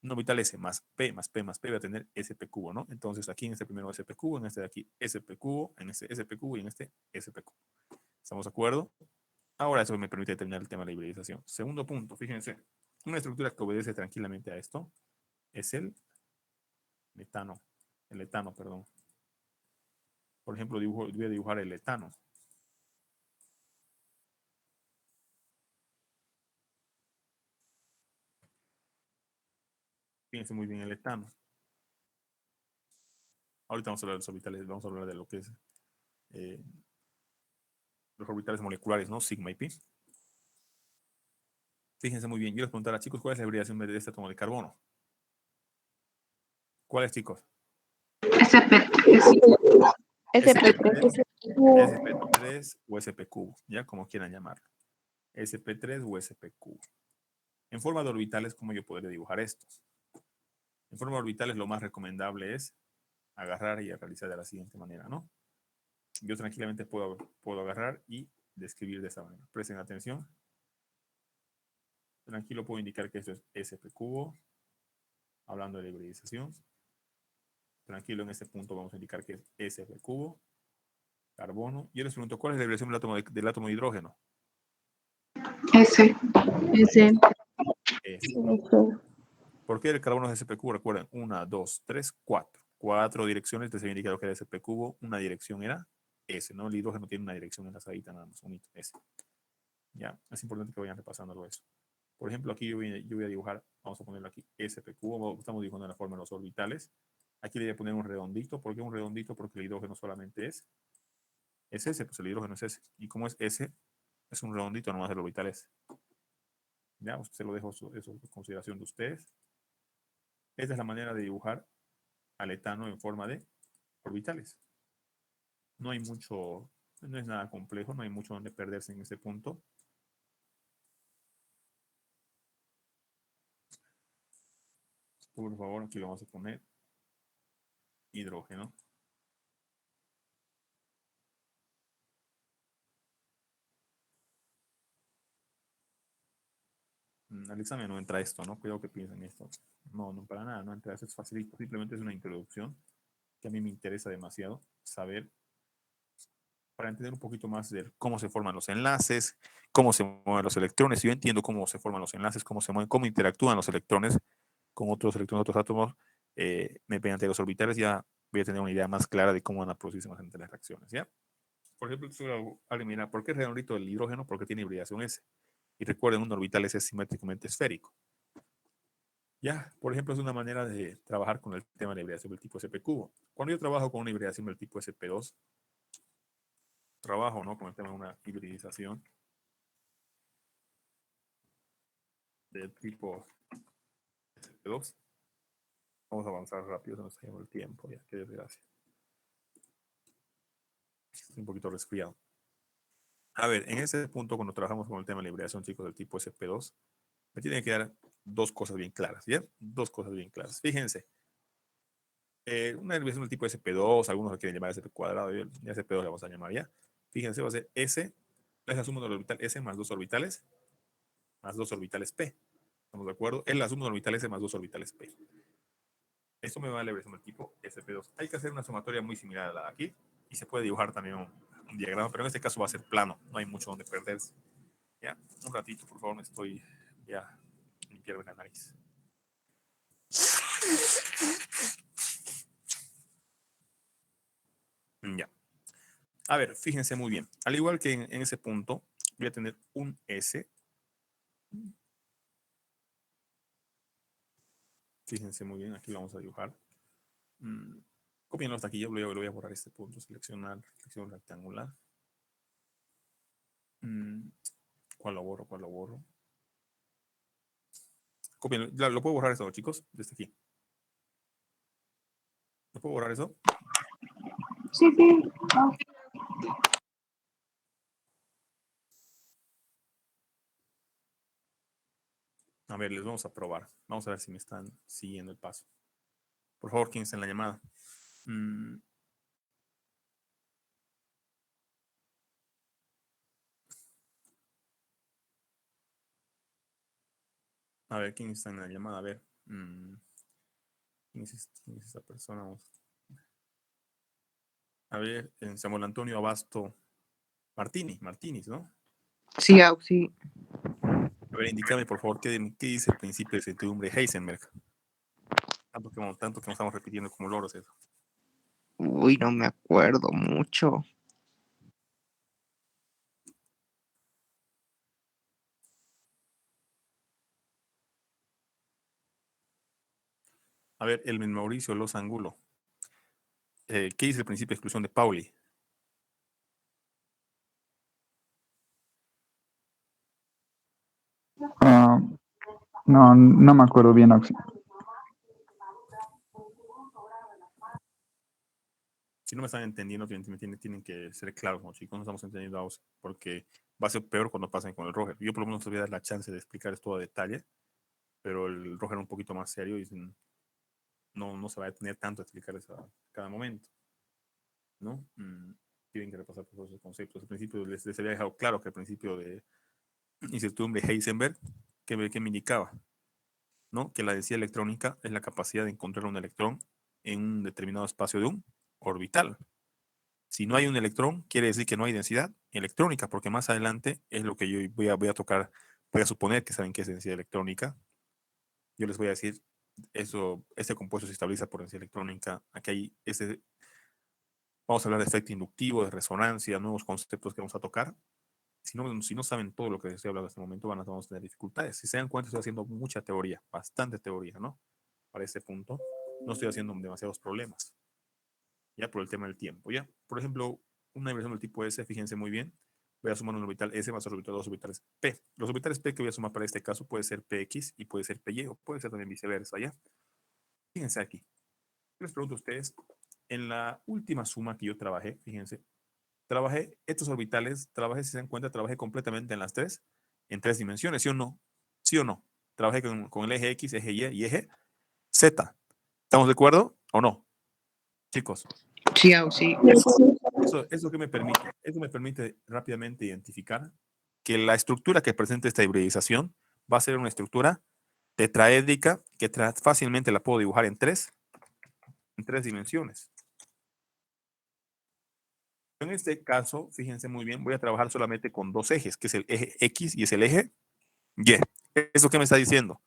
Un orbital S más P más P más P va a tener SP cubo, ¿no? Entonces aquí en este primero SP cubo, en este de aquí SP cubo, en este SP cubo y en este SP cubo. ¿Estamos de acuerdo? Ahora eso me permite determinar el tema de la hibridización. Segundo punto, fíjense, una estructura que obedece tranquilamente a esto es el etano, perdón. Por ejemplo, voy a dibujar el etano. Fíjense muy bien el etano. Ahorita vamos a hablar de los orbitales, vamos a hablar de lo que es los orbitales moleculares, ¿no? Sigma y pi. Fíjense muy bien, yo les preguntaré a chicos, ¿cuál es la hibridación de este átomo de carbono? ¿Cuál es, chicos? SP3. SP3. SP3 o SP cubo, ya como quieran llamarlo. SP3 o SP cubo. En forma de orbitales, ¿cómo yo podría dibujar estos? En forma de orbitales, lo más recomendable es agarrar y realizar de la siguiente manera, ¿no? Yo tranquilamente puedo agarrar y describir de esta manera. Presten atención. Tranquilo, puedo indicar que esto es SP cubo, hablando de la hibridización. Tranquilo, en este punto vamos a indicar que es SP cubo, carbono. Yo les pregunto, ¿cuál es la hibridación del átomo de hidrógeno? S. ¿Por qué el carbono es SP cubo? Recuerden, 1, 2, 3, 4. 4 direcciones, entonces se indica lo que era SP cubo. Una dirección era S, ¿no? El hidrógeno tiene una dirección enlazadita nada más, unito, S. Ya, es importante que vayan repasándolo eso. Por ejemplo, aquí yo voy a dibujar, vamos a ponerlo aquí, SPQ, estamos dibujando la forma de los orbitales. Aquí le voy a poner un redondito. ¿Por qué un redondito? Porque el hidrógeno solamente es S, pues el hidrógeno es S. Y como es S, es un redondito nomás el orbital S. Ya, pues se lo dejo eso en consideración de ustedes. Esta es la manera de dibujar al etano en forma de orbitales. No hay mucho, no es nada complejo, no hay mucho donde perderse en este punto. Por favor, aquí lo vamos a poner hidrógeno. Al examen no entra esto, ¿no? Cuidado que piensen esto. No, no para nada, no entra, eso es facilito. Simplemente es una introducción que a mí me interesa demasiado saber para entender un poquito más de cómo se forman los enlaces, cómo se mueven los electrones. Si yo entiendo cómo se forman los enlaces, cómo se mueven, cómo interactúan los electrones con otros electrones, otros átomos, mediante los orbitales, ya voy a tener una idea más clara de cómo van a producirse más entre las reacciones, ¿ya? Por ejemplo, alguien mira, ¿por qué es redondito el hidrógeno? Porque tiene hibridación S. Y recuerden, un orbital S es simétricamente esférico. Ya, por ejemplo, es una manera de trabajar con el tema de la hibridación del tipo SP-cubo. Cuando yo trabajo con una hibridación del tipo SP2, trabajo, ¿no?, con el tema de una hibridización del tipo SP2. Vamos a avanzar rápido, se nos está yendo el tiempo, ya, qué desgracia. Estoy un poquito resfriado. A ver, en ese punto, cuando trabajamos con el tema de la hibridación, chicos, del tipo SP2, me tienen que dar dos cosas bien claras, ¿ya? Dos cosas bien claras. Fíjense, una hibridación del tipo SP2, algunos lo quieren llamar SP cuadrado, ya SP2 le vamos a llamar ya. Fíjense, va a ser S, es la suma del orbital S más dos orbitales P. ¿Estamos de acuerdo? Es la suma del orbital S más dos orbitales P. Esto me va a la hibridación del tipo SP2. Hay que hacer una sumatoria muy similar a la de aquí y se puede dibujar también un diagrama, pero en este caso va a ser plano, no hay mucho donde perderse. Ya, un ratito, por favor, me estoy ya limpiando la nariz. Ya. A ver, fíjense muy bien. Al igual que en ese punto, voy a tener un S. Fíjense muy bien, aquí lo vamos a dibujar. Copienlo hasta aquí, yo lo voy a borrar este punto, seleccionar, selección rectangular. ¿Cuál lo borro? ¿Cuál lo borro? Copienlo, ¿lo puedo borrar eso, chicos? Desde aquí. ¿Lo puedo borrar eso? Sí, sí. Ah, A ver, les vamos a probar. Vamos a ver si me están siguiendo el paso. Por favor, ¿quién está en la llamada? A ver, ¿quién está en la llamada? A ver. ¿Quién es esta persona? A ver, Samuel Antonio Abasto Martínez, ¿no? Sí, Auxi. A ver, indícame, por favor, ¿qué dice el principio de certidumbre Heisenberg? Tanto que nos estamos repitiendo como loros eso. Uy, no me acuerdo mucho. A ver, el Mauricio Los Angulo. ¿Qué dice el principio de exclusión de Pauli? No, no me acuerdo bien, Oxy. Si no me están entendiendo, tienen que ser claros, ¿no, chicos? No estamos entendiendo, porque va a ser peor cuando pasen con el Roger. Yo por lo menos te voy a dar la chance de explicar esto a detalle, pero el Roger es un poquito más serio y no se va a detener tanto a explicar eso a cada momento, ¿no? Tienen que repasar todos esos conceptos. Al principio les había dejado claro que el principio de incertidumbre de Heisenberg, que me indicaba, ¿no? Que la densidad electrónica es la capacidad de encontrar un electrón en un determinado espacio de un orbital. Si no hay un electrón, quiere decir que no hay densidad electrónica, porque más adelante es lo que yo voy a tocar, voy a suponer que saben qué es densidad electrónica. Yo les voy a decir, este compuesto se estabiliza por densidad electrónica. Aquí hay Vamos a hablar de efecto inductivo, de resonancia, nuevos conceptos que vamos a tocar. Si no saben todo lo que estoy hablando en este momento, vamos a tener dificultades. Si se dan cuenta, estoy haciendo mucha teoría, bastante teoría, ¿no? Para este punto, no estoy haciendo demasiados problemas. Ya por el tema del tiempo, ¿ya? Por ejemplo, una vibración del tipo S, fíjense muy bien, voy a sumar un orbital S más orbital 2 orbitales P. Los orbitales P que voy a sumar para este caso puede ser PX y puede ser PY, o puede ser también viceversa, ¿ya? Fíjense aquí. Les pregunto a ustedes, en la última suma que yo trabajé, fíjense, trabajé estos orbitales, si se dan cuenta, trabajé completamente en tres dimensiones, ¿sí o no? ¿Sí o no? Trabajé con el eje X, eje Y y eje Z. ¿Estamos de acuerdo o no? Chicos, Sí, sí. eso que me permite, eso me permite rápidamente identificar que la estructura que presenta esta hibridización va a ser una estructura tetraédrica que fácilmente la puedo dibujar en tres dimensiones. En este caso, fíjense muy bien, voy a trabajar solamente con dos ejes, que es el eje X y es el eje Y. ¿Eso qué me está diciendo?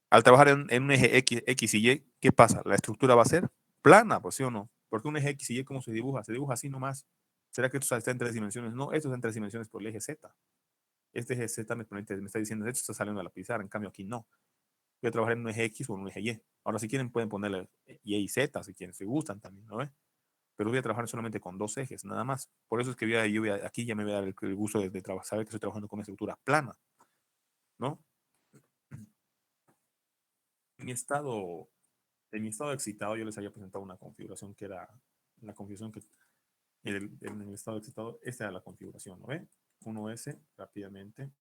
Al trabajar en un eje X y Y, ¿qué pasa? La estructura va a ser plana, pues sí o no. Porque un eje X y Y, ¿cómo se dibuja? Se dibuja así nomás. ¿Será que esto está en tres dimensiones? No, esto está en tres dimensiones por el eje Z. Este eje Z me está diciendo, esto está saliendo a la pizarra, en cambio aquí no. Voy a trabajar en un eje X o en un eje Y. Ahora, si quieren, pueden ponerle Y y Z, si quieren, si gustan también, ¿no? Pero voy a trabajar solamente con dos ejes, nada más. Por eso es que aquí ya me voy a dar el gusto de trabajar, saber que estoy trabajando con una estructura plana, ¿no? En mi estado excitado, yo les había presentado una configuración que era la configuración que en el estado excitado, esta era la configuración, ¿no ve? 1S rápidamente,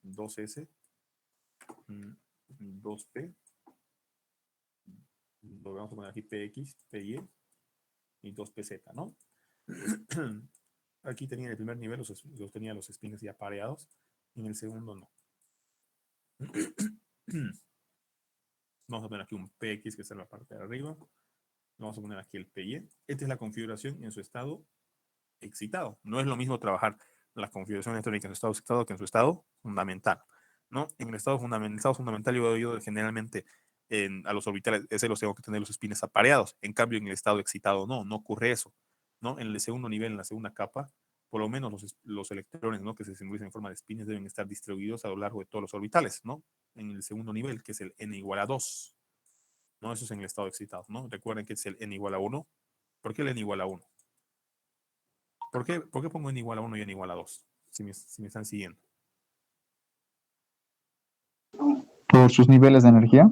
2S, 2P, lo vamos a poner aquí PX, PY y 2PZ, ¿no? Aquí tenía en el primer nivel, tenía los spins ya pareados, y en el segundo no. Vamos a poner aquí un PX que está en la parte de arriba. Vamos a poner aquí el PY. Esta es la configuración en su estado excitado. No es lo mismo trabajar la configuración electrónica en su estado excitado que en su estado fundamental, ¿no? En el estado fundamental yo generalmente a los orbitales ese los tengo que tener los spins apareados. En cambio, en el estado excitado no ocurre eso, ¿no? En el segundo nivel, en la segunda capa, por lo menos los electrones, ¿no? Que se simbolizan en forma de spins deben estar distribuidos a lo largo de todos los orbitales, ¿no? En el segundo nivel, que es el n igual a 2, ¿no? Eso es en el estado excitado, ¿no? Recuerden que es el n igual a 1. ¿Por qué el n igual a 1? ¿Por qué pongo n igual a 1 y n igual a 2? Si me están siguiendo. Por sus niveles de energía.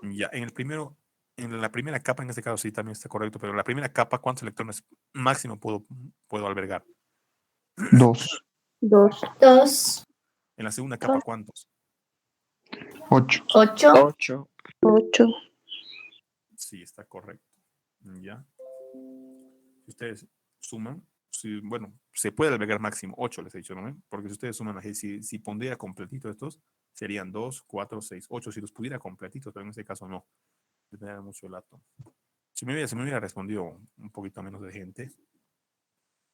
Ya, en la primera capa, en este caso sí también está correcto, pero en la primera capa, ¿cuántos electrones máximo puedo albergar? 2. 2, En la segunda capa, ¿cuántos? 8. 8, 8. 8. Sí, está correcto. Ya. Si ustedes suman, bueno, se puede albergar máximo 8, les he dicho, ¿no? Porque si ustedes suman, si pondría completito estos, serían 2, 4, 6, 8. Si los pudiera completitos, pero en este caso no. Depende mucho el átomo. Si me hubiera respondido un poquito menos de gente,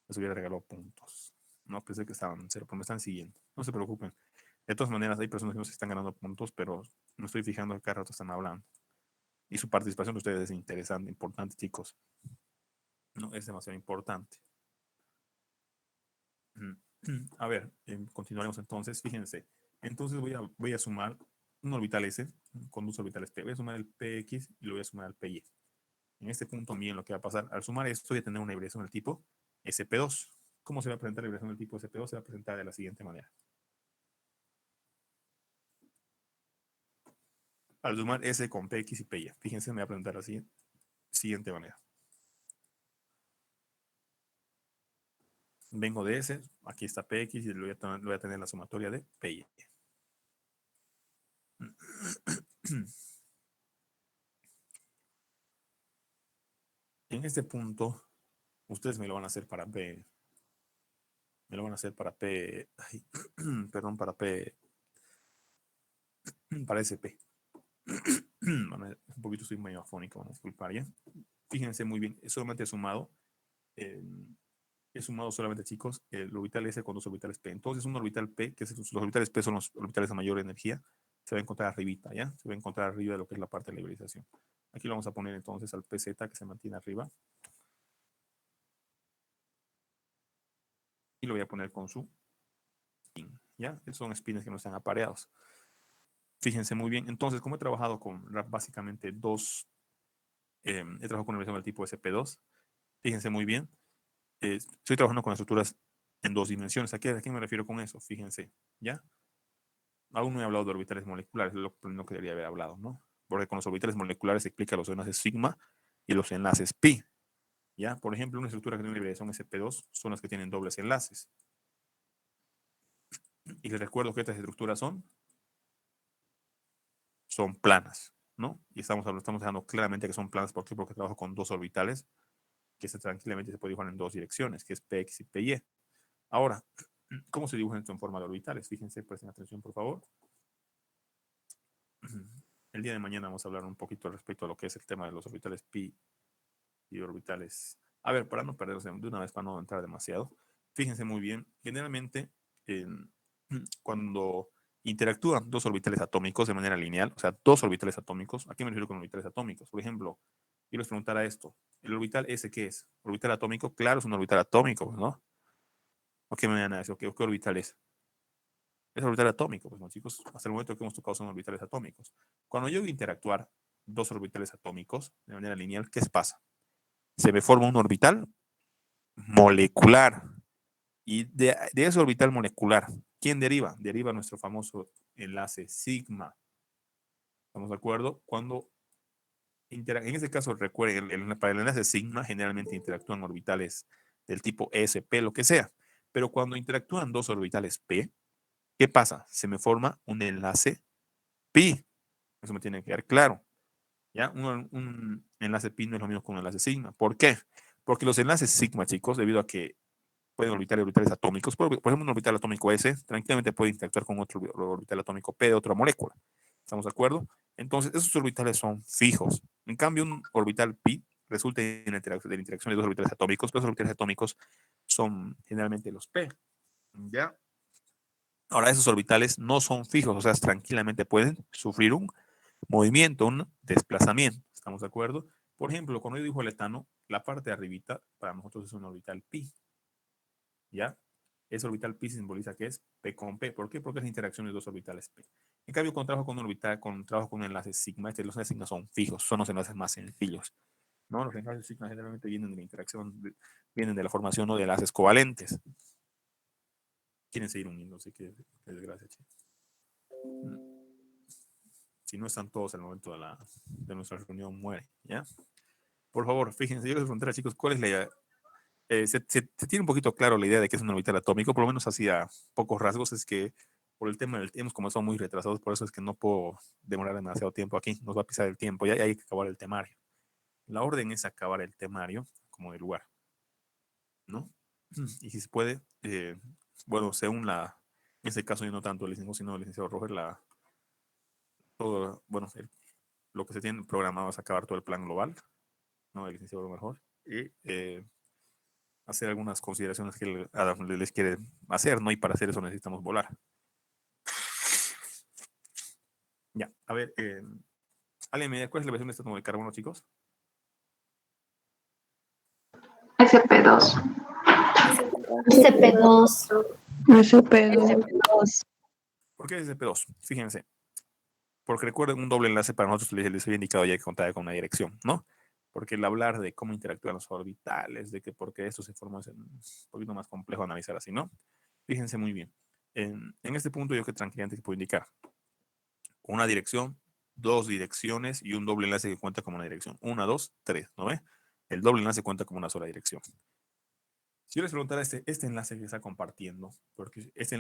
les hubiera regalado puntos. No pensé que estaban en cero, pero me están siguiendo. No se preocupen. De todas maneras, hay personas que no se están ganando puntos, pero me estoy fijando que cada rato están hablando. Y su participación de ustedes es interesante, importante, chicos. No, es demasiado importante. A ver, continuaremos entonces. Fíjense. Entonces voy a sumar un orbital S con dos orbitales P. Voy a sumar el PX y lo voy a sumar al PY. En este punto, miren lo que va a pasar. Al sumar esto, voy a tener una vibración del tipo SP2. ¿Cómo se va a presentar la vibración del tipo SP2? Se va a presentar de la siguiente manera. Al sumar S con PX y PY, fíjense, me voy a presentar de la siguiente manera. Vengo de S, aquí está PX y lo voy a tener en la sumatoria de PY. En este punto, ustedes me lo van a hacer para P. Me lo van a hacer para P. Ay, perdón, para P. Para SP. Un poquito estoy medio afónico, van a disculpar ya. Fíjense muy bien, solamente he sumado solamente, chicos, el orbital S con dos orbitales P. Entonces, un orbital P, que los orbitales P son los orbitales de mayor energía, se va a encontrar arribita, ¿ya? Se va a encontrar arriba de lo que es la parte de la hibridación. Aquí lo vamos a poner entonces al PZ, que se mantiene arriba. y lo voy a poner con su spin, ¿ya? Son spins que no están apareados. Fíjense muy bien. Entonces, como he trabajado con básicamente he trabajado con una versión del tipo SP2, fíjense muy bien. Estoy trabajando con estructuras en 2 dimensiones. ¿A qué me refiero con eso? Fíjense, ¿ya? Aún no he hablado de orbitales moleculares, es lo primero que debería haber hablado, ¿no? Porque con los orbitales moleculares se explica los enlaces sigma y los enlaces pi, ¿ya? Por ejemplo, una estructura que tiene una vibración SP2 son las que tienen dobles enlaces. Y les recuerdo que estas estructuras son planas, ¿no? Y estamos dejando claramente que son planas. ¿Por qué? Porque trabajo con 2 orbitales que tranquilamente se puede dibujar en 2 direcciones, que es Px y Py. Ahora, ¿cómo se dibujan esto en forma de orbitales? Fíjense, presten atención, por favor. El día de mañana vamos a hablar un poquito respecto a lo que es el tema de los orbitales pi y orbitales. A ver, para no perderse de una vez, para no entrar demasiado, fíjense muy bien, generalmente cuando interactúan 2 orbitales atómicos de manera lineal, o sea, 2 orbitales atómicos, ¿a qué me refiero con orbitales atómicos? Por ejemplo, yo les preguntara esto, ¿el orbital S qué es? ¿Orbital atómico? Claro, es un orbital atómico, ¿no? ¿O qué me van a decir? ¿Qué orbital es? Es orbital atómico, pues, ¿no, chicos? Hasta el momento que hemos tocado son orbitales atómicos. Cuando yo voy a interactuar 2 orbitales atómicos de manera lineal, ¿qué pasa? Se me forma un orbital molecular. Y de ese orbital molecular, ¿quién deriva? Deriva nuestro famoso enlace sigma. ¿Estamos de acuerdo? Cuando en ese caso, recuerden, para el enlace sigma generalmente interactúan orbitales del tipo S, P, lo que sea. Pero cuando interactúan 2 orbitales P, ¿qué pasa? Se me forma un enlace pi. Eso me tiene que quedar claro. ¿Ya? Un enlace pi no es lo mismo que un enlace sigma. ¿Por qué? Porque los enlaces sigma, chicos, debido a que pueden orbitar orbitales atómicos, por ejemplo, un orbital atómico S tranquilamente puede interactuar con otro orbital atómico P de otra molécula. ¿Estamos de acuerdo? Entonces, esos orbitales son fijos. En cambio, un orbital pi resulta de la interacción de 2 orbitales atómicos, pero los orbitales atómicos son generalmente los P. ¿Ya? Ahora, esos orbitales no son fijos, o sea, tranquilamente pueden sufrir un movimiento, un desplazamiento. ¿Estamos de acuerdo? Por ejemplo, cuando yo dibujo el etano, la parte de arribita para nosotros es un orbital pi. ¿Ya? Ese orbital pi simboliza que es P con P. ¿Por qué? Porque es la interacción de 2 orbitales P. En cambio, cuando trabajo con un orbital, trabajo con un enlace sigma, los enlaces sigma son fijos, son los enlaces más sencillos. ¿No? Los enlaces sigma generalmente vienen de la interacción, vienen de la formación, ¿no?, de enlaces covalentes. Quieren seguir uniéndose, qué desgracia, che. Si no están todos al momento de nuestra reunión, muere, ¿ya? Por favor, fíjense, yo les preguntaré, chicos, ¿cuál es la idea? Se tiene un poquito claro la idea de que es un orbital atómico, por lo menos así a pocos rasgos, es que por el tema del tiempo, como son muy retrasados, por eso es que no puedo demorar demasiado tiempo aquí, nos va a pisar el tiempo, ya hay que acabar el temario. La orden es acabar el temario como de lugar, ¿no? Y si se puede, bueno, según en ese caso yo no tanto el licenciado, sino el licenciado Roger, todo, bueno, lo que se tiene programado es acabar todo el plan global, ¿no? El licenciado mejor, y hacer algunas consideraciones que les quiere hacer, ¿no? Y para hacer eso necesitamos volar. Ya, a ver, ¿alguien me da cuál es la versión de este átomo de carbono, chicos? SP2. SP2. SP2. ¿Por qué es SP2? Fíjense. Porque recuerden, un doble enlace para nosotros les había indicado ya que contaba con una dirección, ¿no? Porque el hablar de cómo interactúan los orbitales, de que por qué esto se forma, es un poquito más complejo analizar así, ¿no? Fíjense muy bien. En este punto yo que tranquilamente puedo indicar una dirección, 2 direcciones y un doble enlace que cuenta como una dirección. 1, 2, 3, ¿no ve? El doble enlace cuenta como una sola dirección. Si yo les preguntara este enlace que está compartiendo, porque este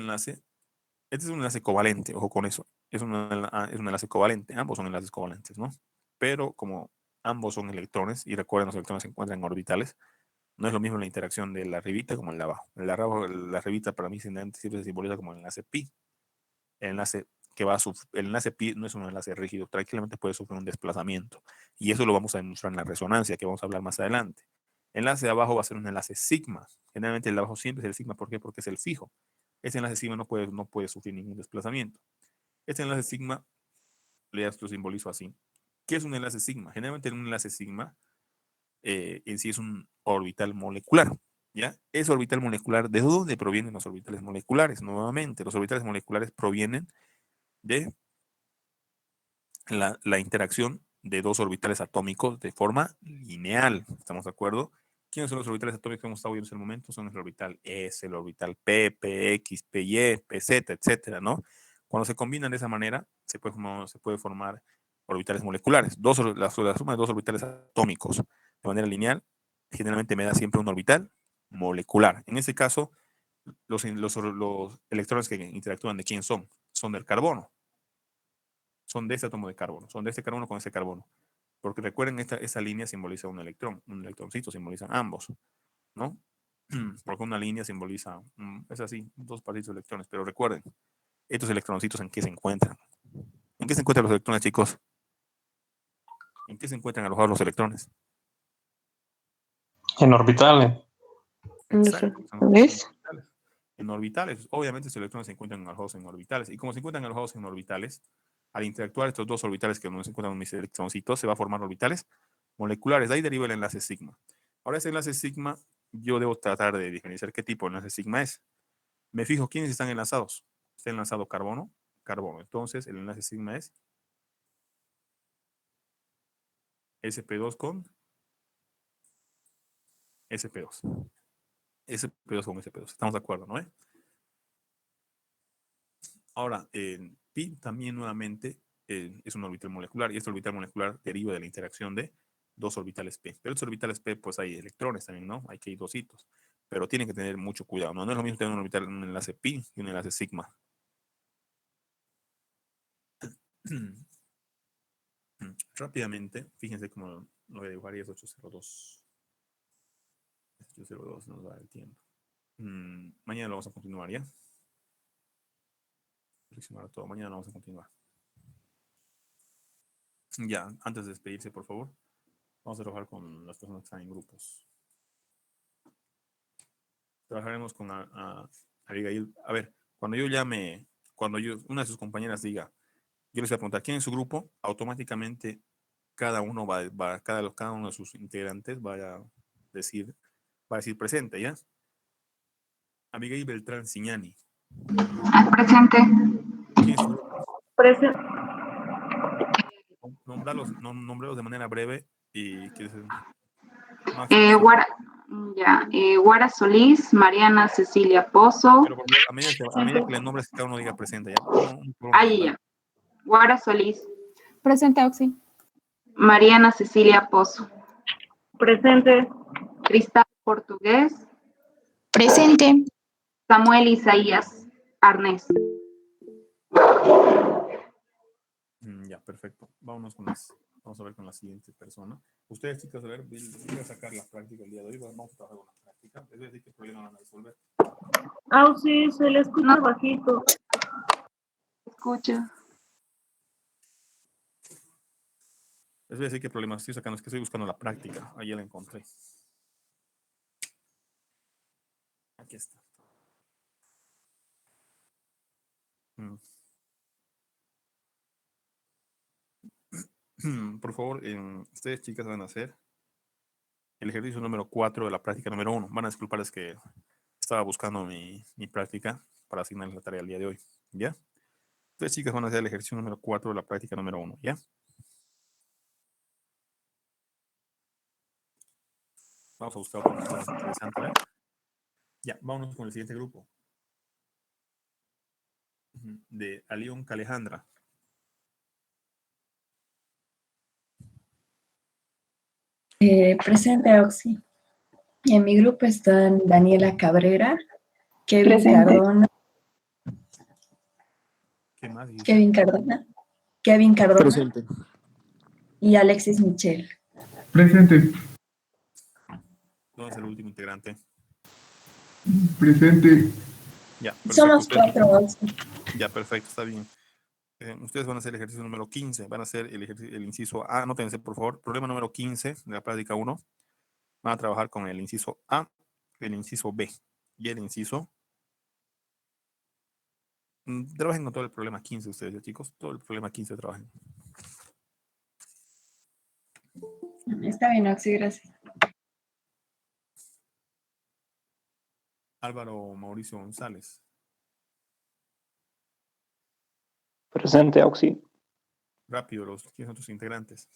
es un enlace covalente, ojo con eso, es un enlace covalente, ambos son enlaces covalentes, ¿no? Pero como ambos son electrones, y recuerden, los electrones se encuentran en orbitales, no es lo mismo la interacción de la arribita como el de abajo. La arribita para mí siempre se simboliza como el enlace pi. El enlace pi no es un enlace rígido, tranquilamente puede sufrir un desplazamiento. Y eso lo vamos a demostrar en la resonancia, que vamos a hablar más adelante. El enlace de abajo va a ser un enlace sigma. Generalmente el de abajo siempre es el sigma. ¿Por qué? Porque es el fijo. Ese enlace sigma no puede sufrir ningún desplazamiento. Este enlace sigma, lo simbolizo así. ¿Qué es un enlace sigma? Generalmente un enlace sigma en sí es un orbital molecular. ¿Ya? Ese orbital molecular, ¿de dónde provienen los orbitales moleculares? Nuevamente, los orbitales moleculares provienen de la interacción de dos orbitales atómicos de forma lineal. ¿Estamos de acuerdo? ¿Quiénes son los orbitales atómicos que hemos estado viendo en el momento? Son el orbital S, el orbital P, PX, PY, PZ, etcétera, ¿no? Cuando se combinan de esa manera, se puede formar orbitales moleculares. La suma de dos orbitales atómicos de manera lineal generalmente me da siempre un orbital molecular. En este caso, los electrones que interactúan, ¿de quién son? Son del carbono. Son de ese átomo de carbono. Son de este carbono con ese carbono. Porque recuerden, esa línea simboliza un electrón. Un electroncito simbolizan ambos, ¿no? Porque una línea simboliza, es así, dos paritos de electrones. Pero recuerden, estos electroncitos, ¿en qué se encuentran? ¿En qué se encuentran los electrones, chicos? ¿En qué se encuentran alojados los electrones? En orbitales. Exacto. ¿Ves? En orbitales. Obviamente, estos electrones se encuentran alojados en orbitales. Y como se encuentran alojados en orbitales, al interactuar estos dos orbitales que no se encuentran en mis electroncitos, se va a formar orbitales moleculares. De ahí deriva el enlace sigma. Ahora, ese enlace sigma, yo debo tratar de diferenciar qué tipo de enlace sigma es. Me fijo quiénes están enlazados. Está enlazado carbono, carbono. Entonces, el enlace sigma es sp2 con sp2. sp2 con sp2. Estamos de acuerdo, ¿no? Ahora, pi también nuevamente es un orbital molecular y este orbital molecular deriva de la interacción de dos orbitales p. Pero estos orbitales p, pues hay electrones también, ¿no? Hay que ir dositos. Pero tienen que tener mucho cuidado, ¿no? No es lo mismo tener un orbital, un enlace pi y un enlace sigma. Rápidamente, fíjense cómo lo voy a dibujar y es 802. 802 nos da el tiempo. Mañana lo vamos a continuar, ¿ya? Seleccionar todo. Mañana lo vamos a continuar. Ya, antes de despedirse, por favor, vamos a trabajar con las personas que están en grupos. Trabajaremos con Abigail. A ver, cuando una de sus compañeras diga, yo les voy a preguntar, ¿quién es su grupo? Automáticamente cada uno cada uno de sus integrantes va a decir presente, ¿ya? Abigail Beltrán Ciñani. Presente. ¿Quién es su grupo? Presente. Nombralos de manera breve y que Guara Solís, Mariana Cecilia Pozo. pero a medida que le nombres, cada uno diga presente, ¿ya? Ya. Guara Solís. Presente, Oxy. Mariana Cecilia Pozo. Presente. Cristal Portugués. Presente. Samuel Isaías Arnés. Ya, perfecto. Vamos a ver con la siguiente persona. Ustedes, chicos, a ver, voy a sacar la práctica el día de hoy. Vamos a trabajar con la práctica. Es decir, ¿qué problema van a resolver? Sí, se le escucha bajito. Escucha. Les voy a decir qué problema estoy sacando. Es que estoy buscando la práctica. Ahí la encontré. Aquí está. Por favor, ustedes, chicas, van a hacer el ejercicio número 4 de la práctica número 1. Van a disculpar, es que estaba buscando mi práctica para asignarles la tarea el día de hoy. ¿Ya? Ustedes, chicas, van a hacer el ejercicio número 4 de la práctica número 1. ¿Ya? Vamos a buscar otro más interesante. ¿Eh? Ya, vámonos con el siguiente grupo. De Alión Calejandra. Presente, Oxy. En mi grupo están Daniela Cabrera, Kevin Presente. Cardona. ¿Qué más? Kevin Cardona Presente. y Alexis Michel. Presente. ¿Dónde es el último integrante? Presente. Ya, perfecto. Somos 4, Oxy. Ya, perfecto, está bien. Ustedes van a hacer el ejercicio número 15. Van a hacer el inciso A. Anótense, por favor. Problema número 15 de la práctica 1. Van a trabajar con el inciso A, el inciso B y el inciso. Trabajen con todo el problema 15 ustedes, ¿ya, chicos? Todo el problema 15 trabajen. Está bien, Oxy, gracias. Álvaro Mauricio González. Presente, Oxy. Rápido, ¿quiénes son tus integrantes?